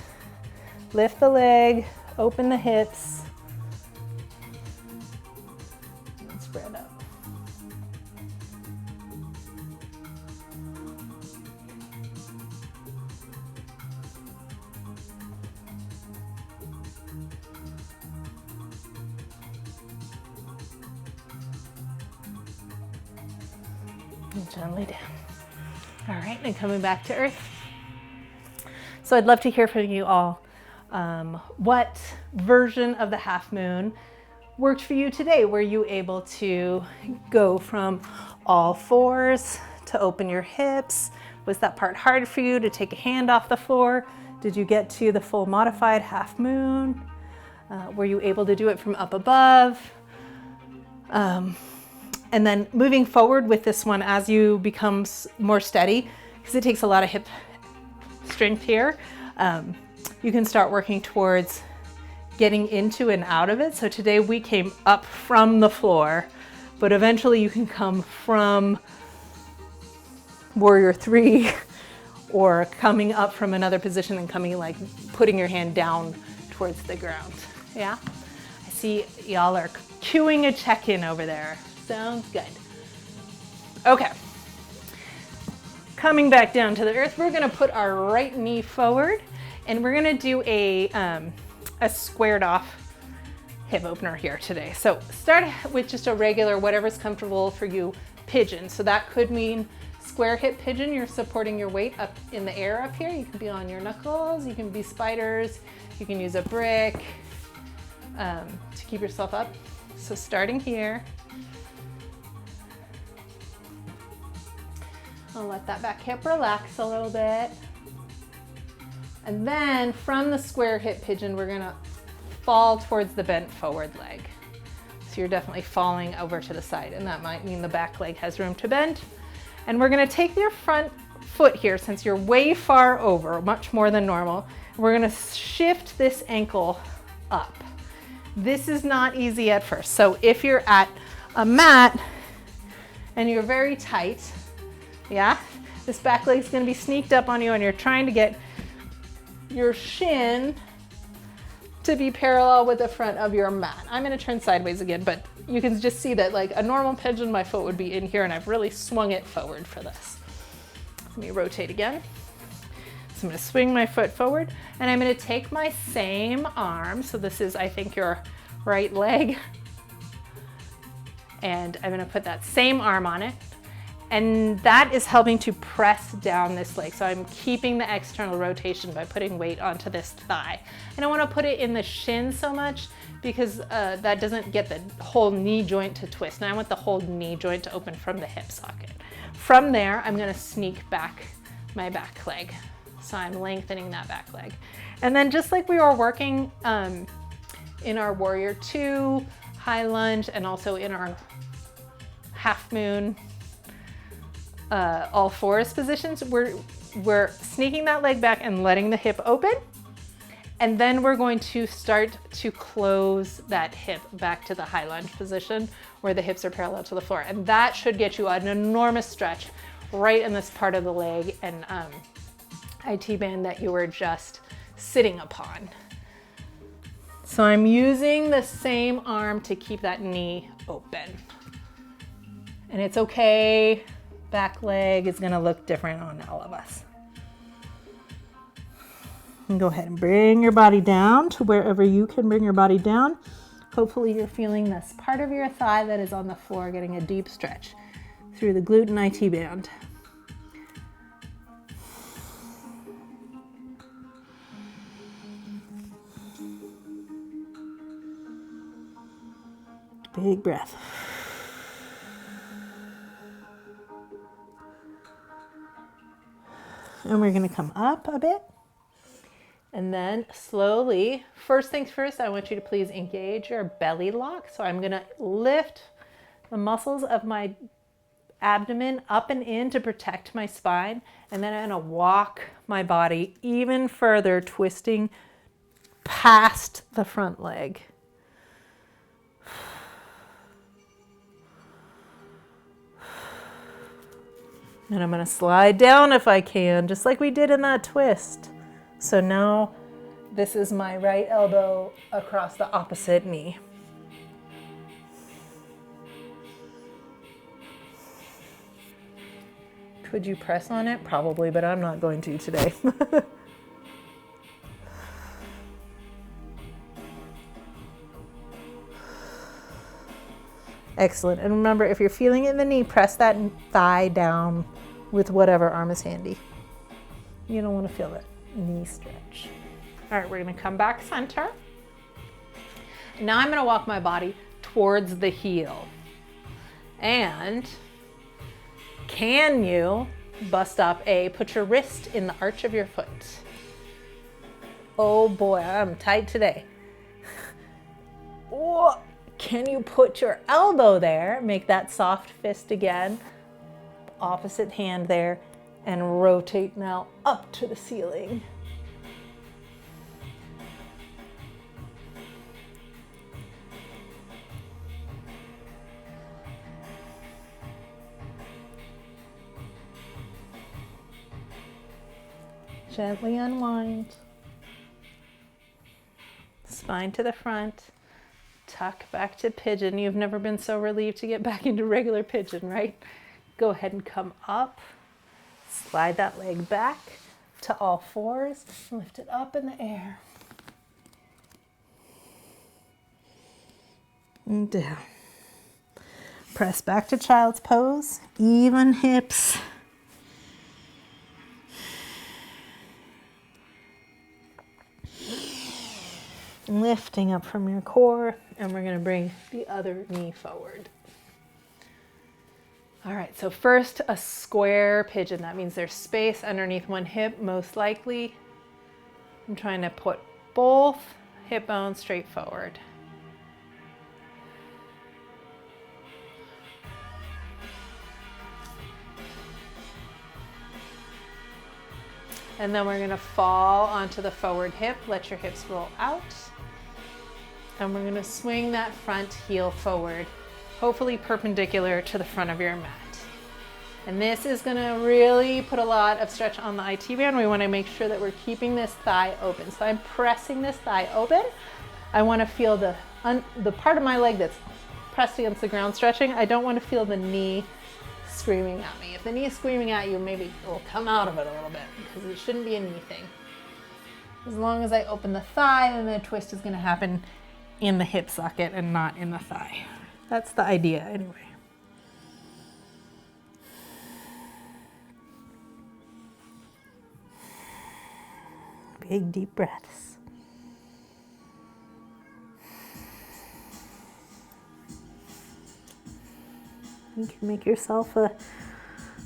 Lift the leg, open the hips. Spread up. And gently down. All right, and coming back to earth. So I'd love to hear from you all. What version of the half moon worked for you today? Were you able to go from all fours to open your hips? Was that part hard for you to take a hand off the floor? Did you get to the full modified half moon? Were you able to do it from up above? And then moving forward with this one as you become more steady, because it takes a lot of hip strength here, you can start working towards getting into and out of it. So today we came up from the floor, but eventually you can come from warrior 3 or coming up from another position and coming, like putting your hand down towards the ground. Yeah, I see y'all are cueing a check-in over there. Sounds good. Okay, coming back down to the earth, we're gonna put our right knee forward and we're gonna do a squared off hip opener here today. So start with just a regular, whatever's comfortable for you, pigeon. So that could mean square hip pigeon. You're supporting your weight up in the air up here. You can be on your knuckles, you can be spiders, you can use a brick to keep yourself up. So starting here, I'll let that back hip relax a little bit. And then from the square hip pigeon, we're gonna fall towards the bent forward leg. So you're definitely falling over to the side, and that might mean the back leg has room to bend. And we're gonna take your front foot here, since you're way far over, much more than normal. We're gonna shift this ankle up. This is not easy at first. So if you're at a mat and you're very tight, yeah, this back leg's gonna be sneaked up on you and you're trying to get your shin to be parallel with the front of your mat. I'm gonna turn sideways again, but you can just see that like a normal pigeon, my foot would be in here and I've really swung it forward for this. Let me rotate again. So I'm gonna swing my foot forward and I'm gonna take my same arm. So this is, I think, your right leg. And I'm gonna put that same arm on it. And that is helping to press down this leg. So I'm keeping the external rotation by putting weight onto this thigh. I don't wanna put it in the shin so much because that doesn't get the whole knee joint to twist. Now I want the whole knee joint to open from the hip socket. From there, I'm gonna sneak back my back leg. So I'm lengthening that back leg. And then just like we were working in our warrior 2, high lunge, and also in our half moon, all fours positions, we're sneaking that leg back and letting the hip open. And then we're going to start to close that hip back to the high lunge position where the hips are parallel to the floor. And that should get you an enormous stretch right in this part of the leg and IT band that you were just sitting upon. So I'm using the same arm to keep that knee open. And it's okay. Back leg is gonna look different on all of us. And go ahead and bring your body down to wherever you can bring your body down. Hopefully you're feeling this part of your thigh that is on the floor getting a deep stretch through the glute and IT band. Big breath. And we're gonna come up a bit. And then slowly, first things first, I want you to please engage your belly lock. So I'm gonna lift the muscles of my abdomen up and in to protect my spine. And then I'm gonna walk my body even further, twisting past the front leg. And I'm gonna slide down if I can, just like we did in that twist. So now this is my right elbow across the opposite knee. Could you press on it? Probably, but I'm not going to today. Excellent. And remember, if you're feeling it in the knee, press that thigh down with whatever arm is handy. You don't want to feel that knee stretch. All right, we're going to come back center. Now I'm going to walk my body towards the heel. And can you, bus stop A, put your wrist in the arch of your foot? Oh boy, I'm tight today. Oh, can you put your elbow there? Make that soft fist again. Opposite hand there, and rotate now up to the ceiling. Gently unwind. Spine to the front. Tuck back to pigeon. You've never been so relieved to get back into regular pigeon, right? Go ahead and come up. Slide that leg back to all fours. Lift it up in the air. And down. Press back to child's pose. Even hips. Lifting up from your core, and we're going to bring the other knee forward. All right, so first a square pigeon. That means there's space underneath one hip, most likely. I'm trying to put both hip bones straight forward. And then we're going to fall onto the forward hip. Let your hips roll out. And we're going to swing that front heel forward, hopefully perpendicular to the front of your mat. And this is going to really put a lot of stretch on the IT band. We want to make sure that we're keeping this thigh open. So I'm pressing this thigh open. I want to feel the part of my leg that's pressed against the ground stretching. I don't want to feel the knee screaming at me. If the knee is screaming at you, maybe it will come out of it a little bit, because it shouldn't be a knee thing. As long as I open the thigh, then the twist is going to happen in the hip socket and not in the thigh. That's the idea anyway. Big deep breaths. You can make yourself a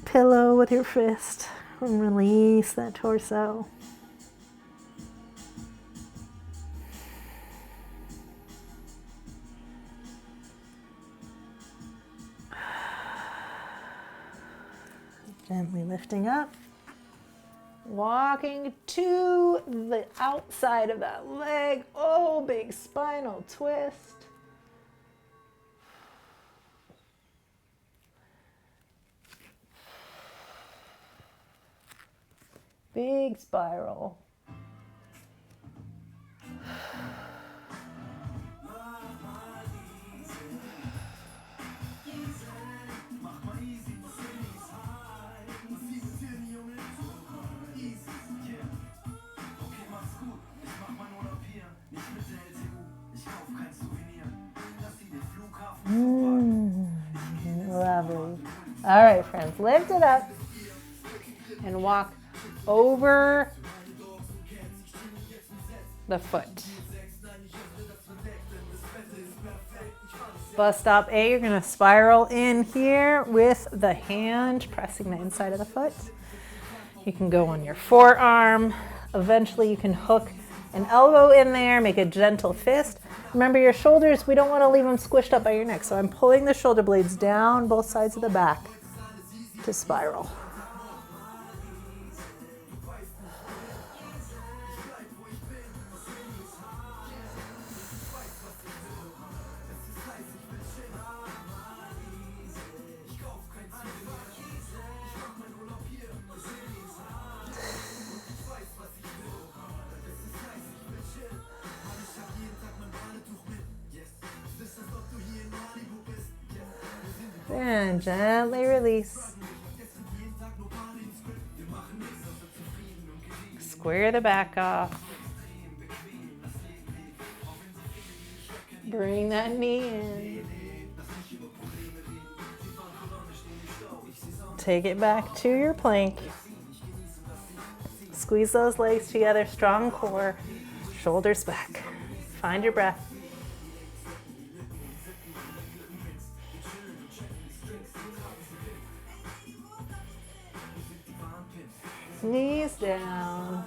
pillow with your fist and release that torso. Gently lifting up, walking to the outside of that leg. Oh, big spinal twist. Big spiral. Lovely. All right, friends, lift it up and walk over the foot. Bus stop A, you're going to spiral in here with the hand pressing the inside of the foot. You can go on your forearm. Eventually you can hook an elbow in there, make a gentle fist. Remember your shoulders, we don't want to leave them squished up by your neck. So I'm pulling the shoulder blades down both sides of the back to spiral. And gently release. Square the back off. Bring that knee in. Take it back to your plank. Squeeze those legs together, strong core, shoulders back. Find your breath. knees down,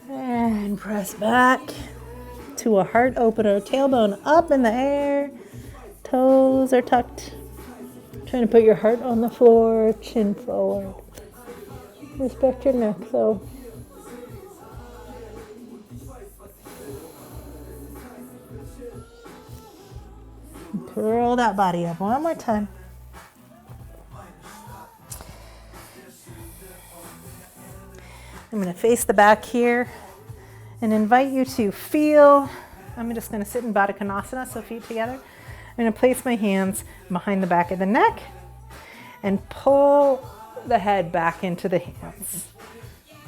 and press back to a heart opener. Tailbone up in the air, toes are tucked. Trying to put your heart on the floor, chin forward. Respect your neck though. Curl that body up one more time. I'm going to face the back here and invite you to feel. I'm just going to sit in Baddha Konasana, so feet together. I'm going to place my hands behind the back of the neck and pull the head back into the hands.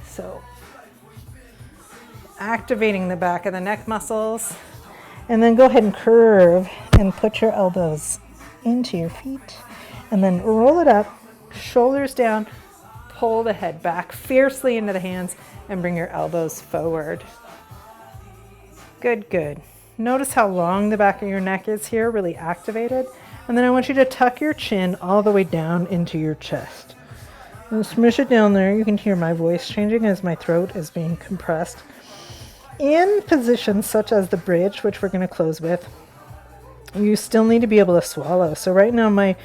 So activating the back of the neck muscles, and then go ahead and curve and put your elbows into your feet, and then roll it up, shoulders down, pull the head back fiercely into the hands, and bring your elbows forward. Good, good. Notice how long the back of your neck is here, really activated. And then I want you to tuck your chin all the way down into your chest. And smush it down there. You can hear my voice changing as my throat is being compressed. In positions such as the bridge, which we're going to close with, you still need to be able to swallow. So right now my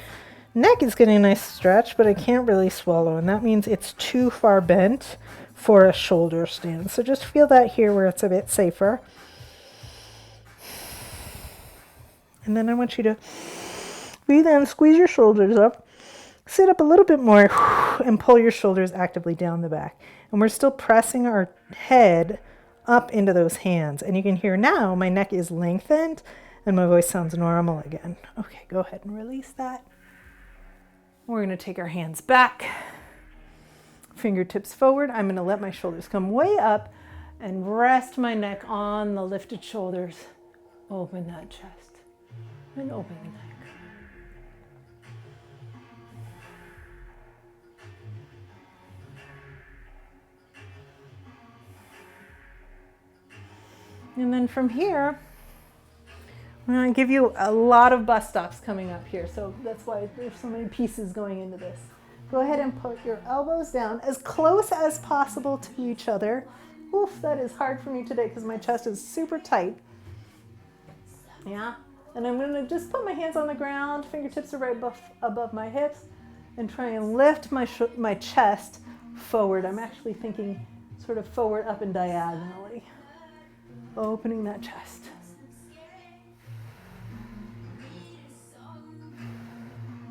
neck is getting a nice stretch, but I can't really swallow. And that means it's too far bent for a shoulder stand. So just feel that here where it's a bit safer. And then I want you to breathe in, squeeze your shoulders up, sit up a little bit more, and pull your shoulders actively down the back. And we're still pressing our head up into those hands. And you can hear now my neck is lengthened and my voice sounds normal again. Okay, go ahead and release that. We're going to take our hands back, fingertips forward. I'm going to let my shoulders come way up and rest my neck on the lifted shoulders. Open that chest. And open the neck. And then from here, I'm going to give you a lot of bus stops coming up here. So that's why there's so many pieces going into this. Go ahead and put your elbows down as close as possible to each other. Oof, that is hard for me today because my chest is super tight. Yeah. And I'm going to just put my hands on the ground, fingertips are right above my hips, and try and lift my chest forward. I'm actually thinking sort of forward, up, and diagonally. Opening that chest.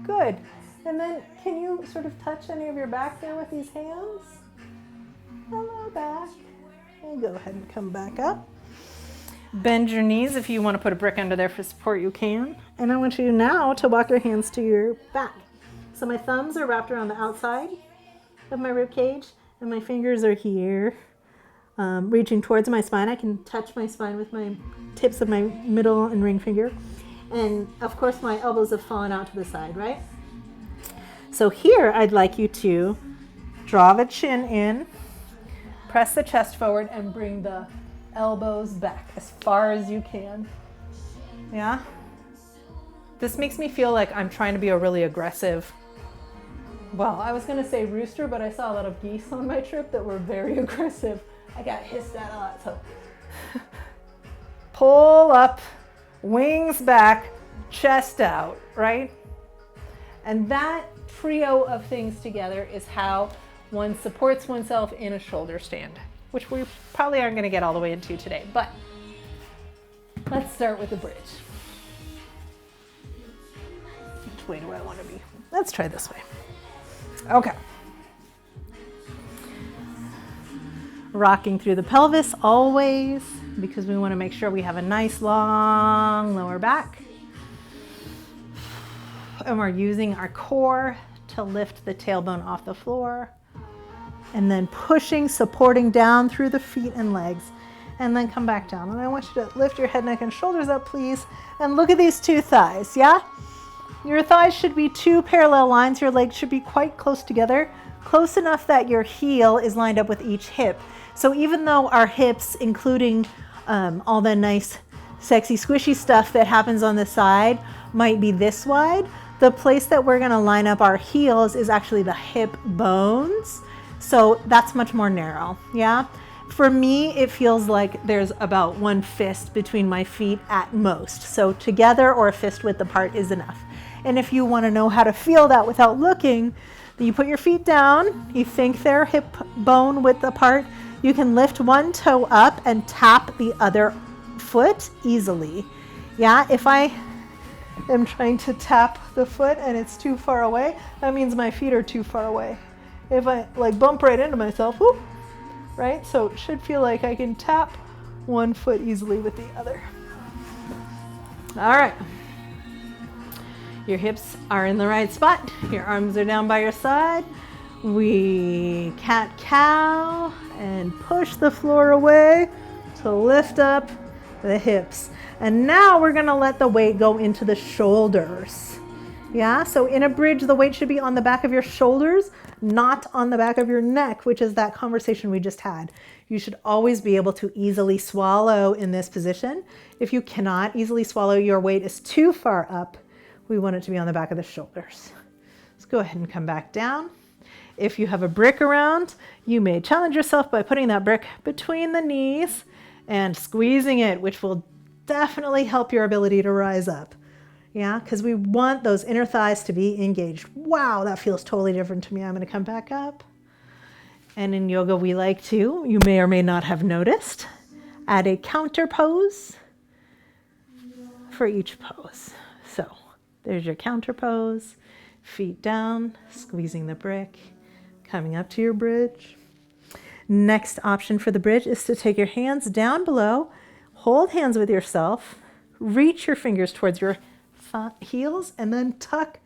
Good. And then can you sort of touch any of your back there with these hands? Hello, back. And go ahead and come back up. Bend your knees. If you want to put a brick under there for support, you can. And I want you now to walk your hands to your back. So my thumbs are wrapped around the outside of my rib cage, and my fingers are here, reaching towards my spine. I can touch my spine with my tips of my middle and ring finger. And of course, my elbows have fallen out to the side, right? So here, I'd like you to draw the chin in, press the chest forward, and bring the elbows back as far as you can. Yeah? This makes me feel like I'm trying to be a really aggressive, well, I was going to say rooster, but I saw a lot of geese on my trip that were very aggressive. I got hissed at a lot, so pull up, wings back, chest out, right? And that trio of things together is how one supports oneself in a shoulder stand, which we probably aren't going to get all the way into today, but let's start with the bridge. Which way do I want to be? Let's try this way. Okay. Rocking through the pelvis always, because we want to make sure we have a nice long lower back. And we're using our core to lift the tailbone off the floor. And then pushing, supporting down through the feet and legs, and then come back down. And I want you to lift your head, neck, and shoulders up, please. And look at these two thighs, yeah? Your thighs should be two parallel lines. Your legs should be quite close together, close enough that your heel is lined up with each hip. So even though our hips, including all the nice, sexy, squishy stuff that happens on the side, might be this wide, the place that we're gonna line up our heels is actually the hip bones. So that's much more narrow, yeah? For me, it feels like there's about one fist between my feet at most. So together or a fist width apart is enough. And if you want to know how to feel that without looking, then you put your feet down, you think they're hip bone width apart, you can lift one toe up and tap the other foot easily. Yeah, if I am trying to tap the foot and it's too far away, that means my feet are too far away. If I like bump right into myself, whoop, right? So it should feel like I can tap one foot easily with the other. All right. Your hips are in the right spot. Your arms are down by your side. We cat-cow and push the floor away to lift up the hips. And now we're gonna let the weight go into the shoulders. Yeah, so in a bridge, the weight should be on the back of your shoulders, not on the back of your neck, which is that conversation we just had. You should always be able to easily swallow in this position. If you cannot easily swallow, your weight is too far up, we want it to be on the back of the shoulders. Let's go ahead and come back down. If you have a brick around, you may challenge yourself by putting that brick between the knees and squeezing it, which will definitely help your ability to rise up. Yeah, because we want those inner thighs to be engaged. Wow, that feels totally different to me. I'm going to come back up. And in yoga, we like to, you may or may not have noticed, add a counter pose for each pose. So there's your counter pose, feet down, squeezing the brick, coming up to your bridge. Next option for the bridge is to take your hands down below, hold hands with yourself, reach your fingers towards your heels, and then tuck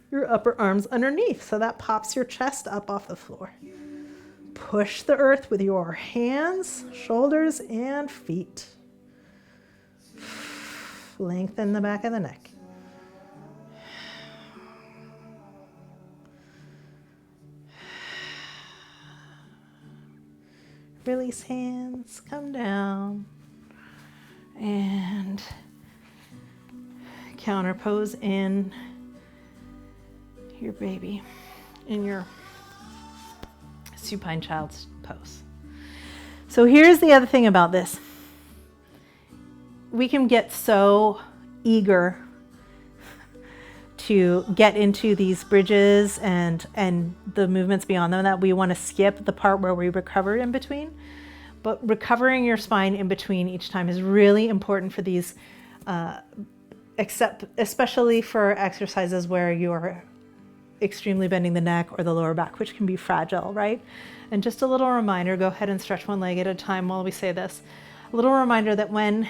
your upper arms underneath. So that pops your chest up off the floor. Push the earth with your hands, shoulders, and feet. Lengthen the back of the neck. Release hands, come down, and counter pose in your baby, in your supine child's pose. So here's the other thing about this. We can get so eager to get into these bridges and the movements beyond them that we want to skip the part where we recover in between. But recovering your spine in between each time is really important for these, especially for exercises where you're extremely bending the neck or the lower back, which can be fragile, right? And just a little reminder, go ahead and stretch one leg at a time while we say this. A little reminder that when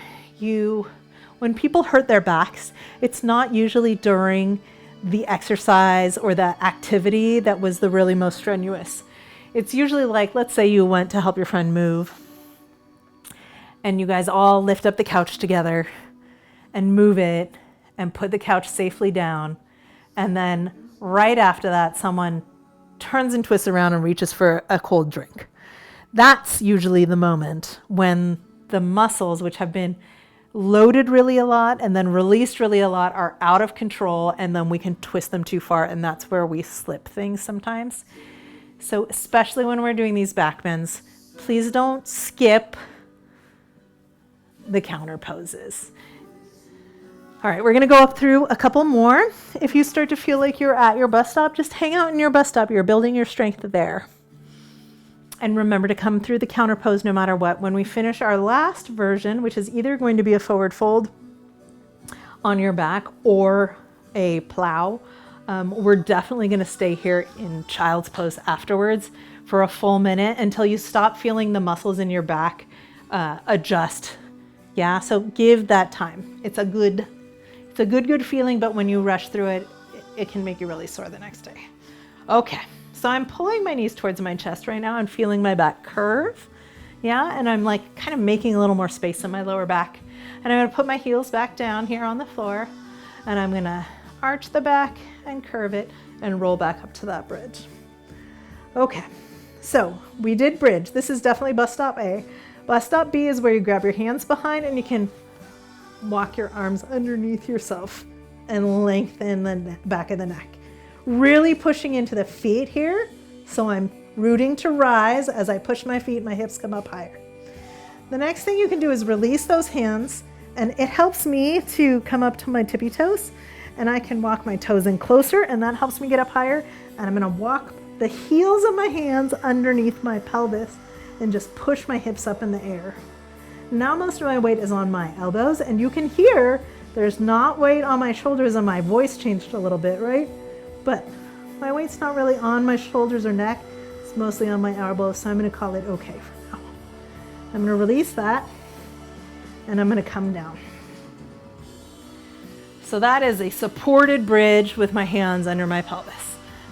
people hurt their backs, it's not usually during the exercise or the activity that was the really most strenuous. It's usually like, let's say you went to help your friend move and you guys all lift up the couch together and move it and put the couch safely down. And then right after that, someone turns and twists around and reaches for a cold drink. That's usually the moment when the muscles, which have been loaded really a lot and then released really a lot, are out of control, and then we can twist them too far, and that's where we slip things sometimes. So especially when we're doing these back bends, please don't skip the counter poses. All right, we're gonna go up through a couple more. If you start to feel like you're at your bus stop, just hang out in your bus stop. You're building your strength there. And remember to come through the counter pose no matter what. When we finish our last version, which is either going to be a forward fold on your back or a plow, we're definitely gonna stay here in child's pose afterwards for a full minute until you stop feeling the muscles in your back adjust. Yeah, so give that time. It's a good feeling, but when you rush through it, it can make you really sore the next day. Okay, so I'm pulling my knees towards my chest right now and feeling my back curve. Yeah, and I'm like kind of making a little more space in my lower back. And I'm gonna put my heels back down here on the floor, and I'm gonna arch the back and curve it and roll back up to that bridge. Okay, so we did bridge. This is definitely bus stop A. Bus stop B is where you grab your hands behind and you can walk your arms underneath yourself and lengthen the back of the neck. Really pushing into the feet here. So I'm rooting to rise. As I push my feet, my hips come up higher. The next thing you can do is release those hands, and it helps me to come up to my tippy toes, and I can walk my toes in closer, and that helps me get up higher. And I'm gonna walk the heels of my hands underneath my pelvis and just push my hips up in the air. Now most of my weight is on my elbows, and you can hear there's not weight on my shoulders, and my voice changed a little bit, right? But my weight's not really on my shoulders or neck, it's mostly on my elbows, so I'm gonna call it okay for now. I'm gonna release that, and I'm gonna come down. So that is a supported bridge with my hands under my pelvis.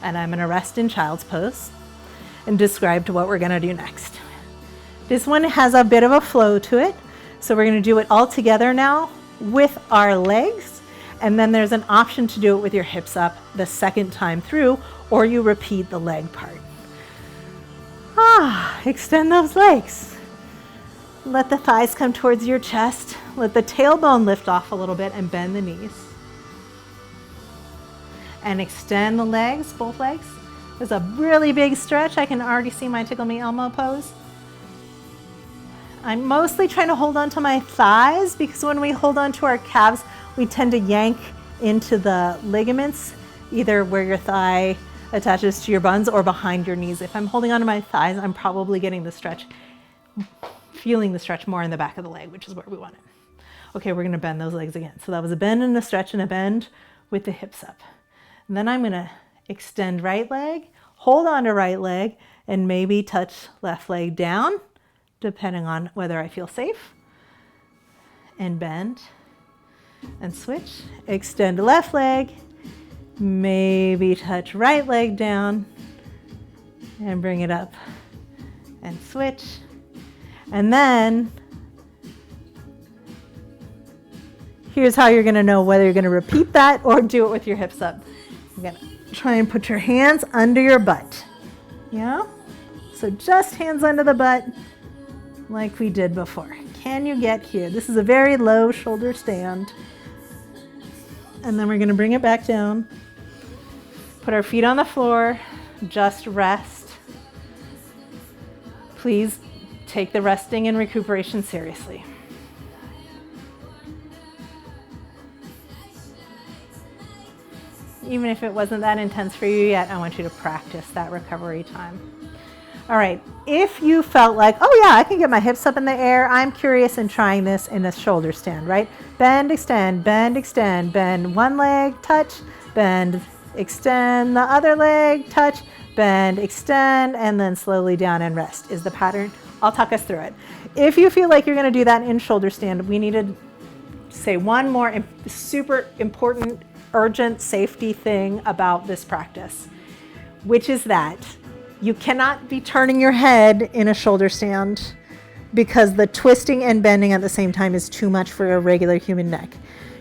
And I'm gonna rest in child's pose and describe to what we're gonna do next. This one has a bit of a flow to it, so we're gonna do it all together now with our legs, and then there's an option to do it with your hips up the second time through, or you repeat the leg part. Extend those legs. Let the thighs come towards your chest. Let the tailbone lift off a little bit and bend the knees. And extend the legs, both legs. There's a really big stretch. I can already see my tickle me Elmo pose. I'm mostly trying to hold on to my thighs, because when we hold on to our calves, we tend to yank into the ligaments, either where your thigh attaches to your buns or behind your knees. If I'm holding on to my thighs, I'm probably getting the stretch, feeling the stretch more in the back of the leg, which is where we want it. Okay, we're gonna bend those legs again. So that was a bend and a stretch and a bend with the hips up. And then I'm gonna extend right leg, hold on to right leg, and maybe touch left leg down, depending on whether I feel safe. And bend and switch. Extend left leg, maybe touch right leg down and bring it up and switch. And then here's how you're gonna know whether you're gonna repeat that or do it with your hips up. You're gonna try and put your hands under your butt. Yeah? So just hands under the butt like we did before. Can you get here? This is a very low shoulder stand. And then we're gonna bring it back down. Put our feet on the floor, just rest. Please take the resting and recuperation seriously. Even if it wasn't that intense for you yet, I want you to practice that recovery time. All right, if you felt like, oh yeah, I can get my hips up in the air, I'm curious in trying this in a shoulder stand, right? Bend, extend, bend one leg, touch, bend, extend the other leg, touch, bend, extend, and then slowly down and rest is the pattern. I'll talk us through it. If you feel like you're gonna do that in shoulder stand, we need to say one more super important, urgent safety thing about this practice, which is that you cannot be turning your head in a shoulder stand, because the twisting and bending at the same time is too much for a regular human neck.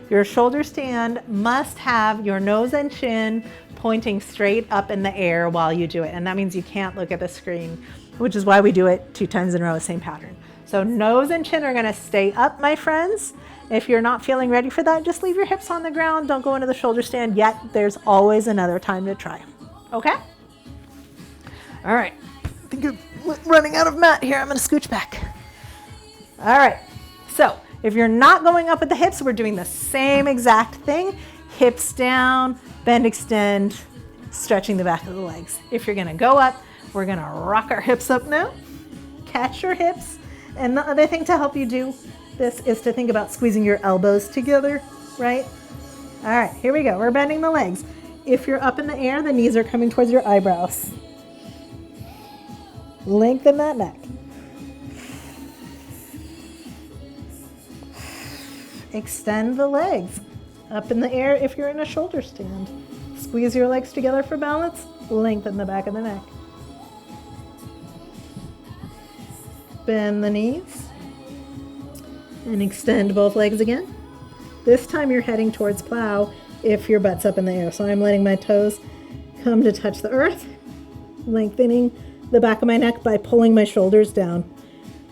Your shoulder stand must have your nose and chin pointing straight up in the air while you do it. And that means you can't look at the screen, which is why we do it 2 times in a row, same pattern. So nose and chin are gonna stay up, my friends. If you're not feeling ready for that, just leave your hips on the ground. Don't go into the shoulder stand yet. There's always another time to try. Okay? All right, I think I'm running out of mat here. I'm gonna scooch back. All right, so if you're not going up with the hips, we're doing the same exact thing. Hips down, bend, extend, stretching the back of the legs. If you're gonna go up, we're gonna rock our hips up now. Catch your hips. And the other thing to help you do this is to think about squeezing your elbows together, right? All right, here we go. We're bending the legs. If you're up in the air, the knees are coming towards your eyebrows. Lengthen that neck. Extend the legs. Up in the air if you're in a shoulder stand. Squeeze your legs together for balance. Lengthen the back of the neck. Bend the knees. And extend both legs again. This time you're heading towards plow if your butt's up in the air. So I'm letting my toes come to touch the earth, lengthening the back of my neck by pulling my shoulders down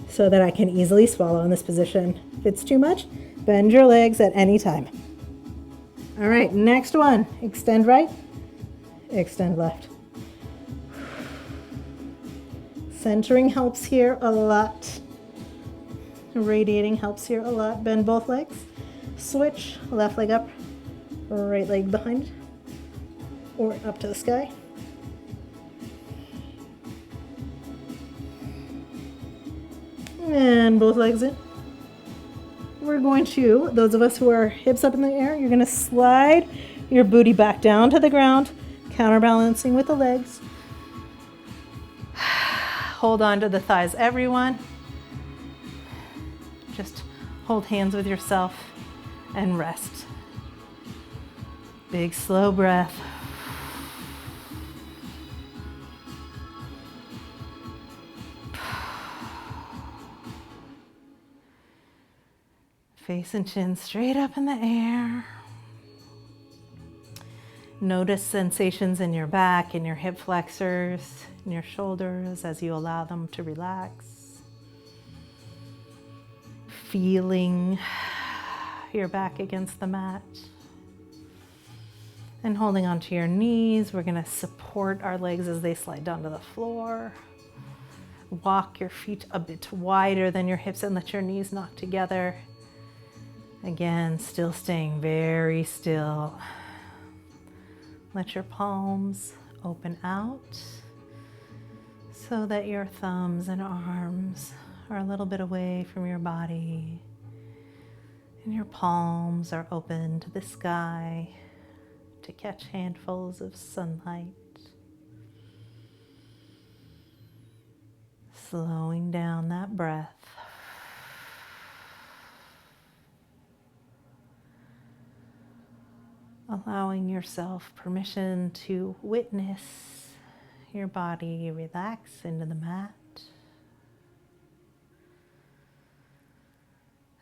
so that I can easily swallow in this position. If it's too much, bend your legs at any time. All right, next one. Extend right, extend left. Centering helps here a lot. Radiating helps here a lot. Bend both legs. Switch, left leg up, right leg behind, or up to the sky. And both legs in. We're going to, those of us who are hips up in the air, you're going to slide your booty back down to the ground, counterbalancing with the legs. Hold on to the thighs, everyone. Just hold hands with yourself and rest. Big slow breath. Face and chin straight up in the air. Notice sensations in your back, in your hip flexors, in your shoulders as you allow them to relax. Feeling your back against the mat. And holding onto your knees, we're going to support our legs as they slide down to the floor. Walk your feet a bit wider than your hips and let your knees knock together. Again, still staying very still. Let your palms open out so that your thumbs and arms are a little bit away from your body. And your palms are open to the sky to catch handfuls of sunlight. Slowing down that breath. Allowing yourself permission to witness your body relax into the mat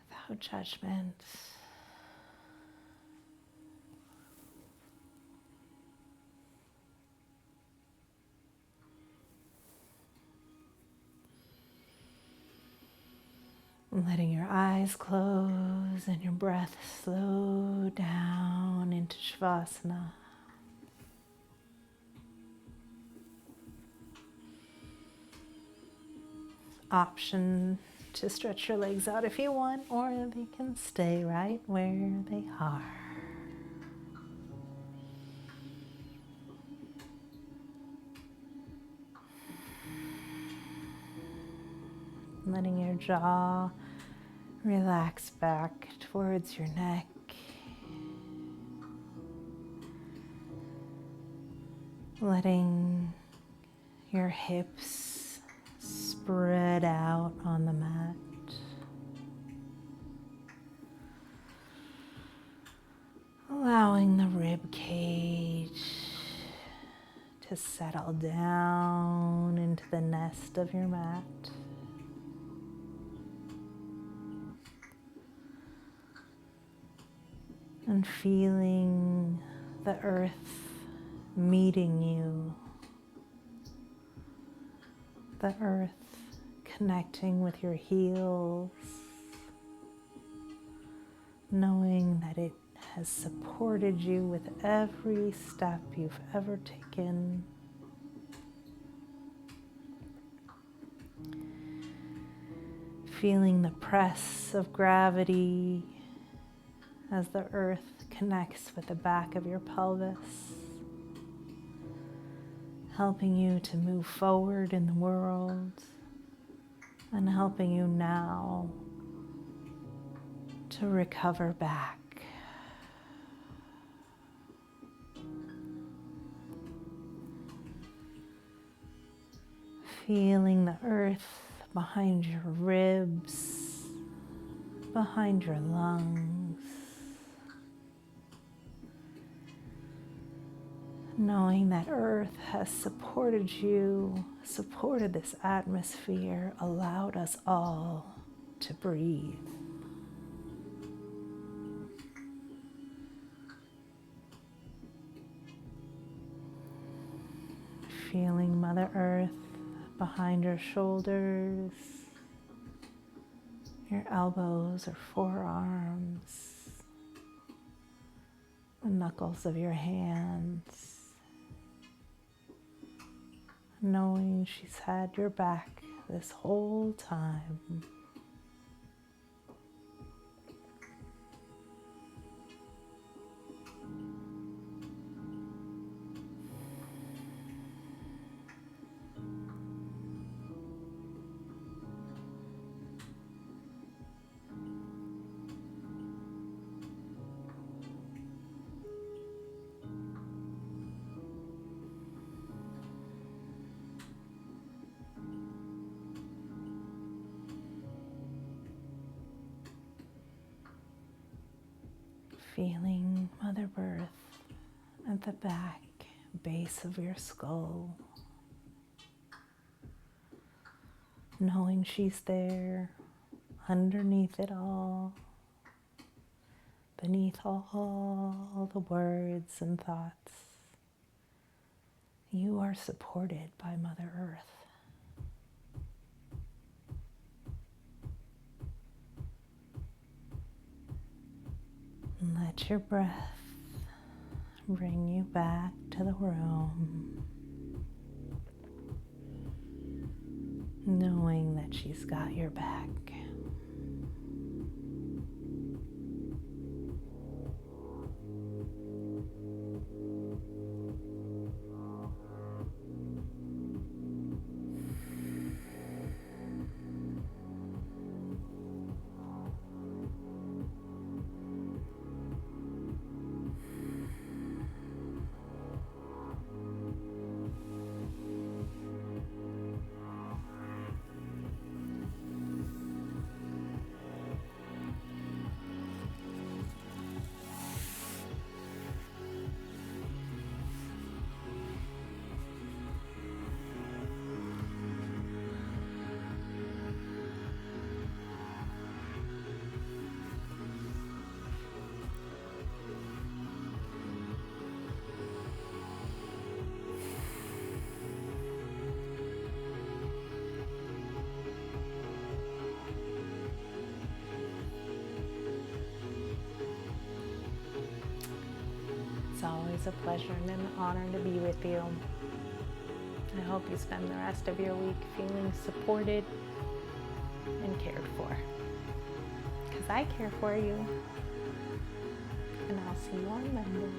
without judgment. Letting your eyes close and your breath slow down into Shavasana. Option to stretch your legs out if you want, or they can stay right where they are. Letting your jaw relax back towards your neck. Letting your hips spread out on the mat. Allowing the rib cage to settle down into the nest of your mat. And feeling the earth meeting you, the earth connecting with your heels, knowing that it has supported you with every step you've ever taken. Feeling the press of gravity as the earth connects with the back of your pelvis, helping you to move forward in the world and helping you now to recover back. Feeling the earth behind your ribs, behind your lungs. Knowing that earth has supported you, supported this atmosphere, allowed us all to breathe. Feeling Mother Earth behind your shoulders, your elbows or forearms, the knuckles of your hands. knowing she's had your back this whole time. Feeling Mother Earth at the back base of your skull. Knowing she's there underneath it all, beneath all the words and thoughts. You are supported by Mother Earth. Let your breath bring you back to the room, knowing that she's got your back. It's always a pleasure and an honor to be with you. I hope you spend the rest of your week feeling supported and cared for. Because I care for you. And I'll see you on Monday.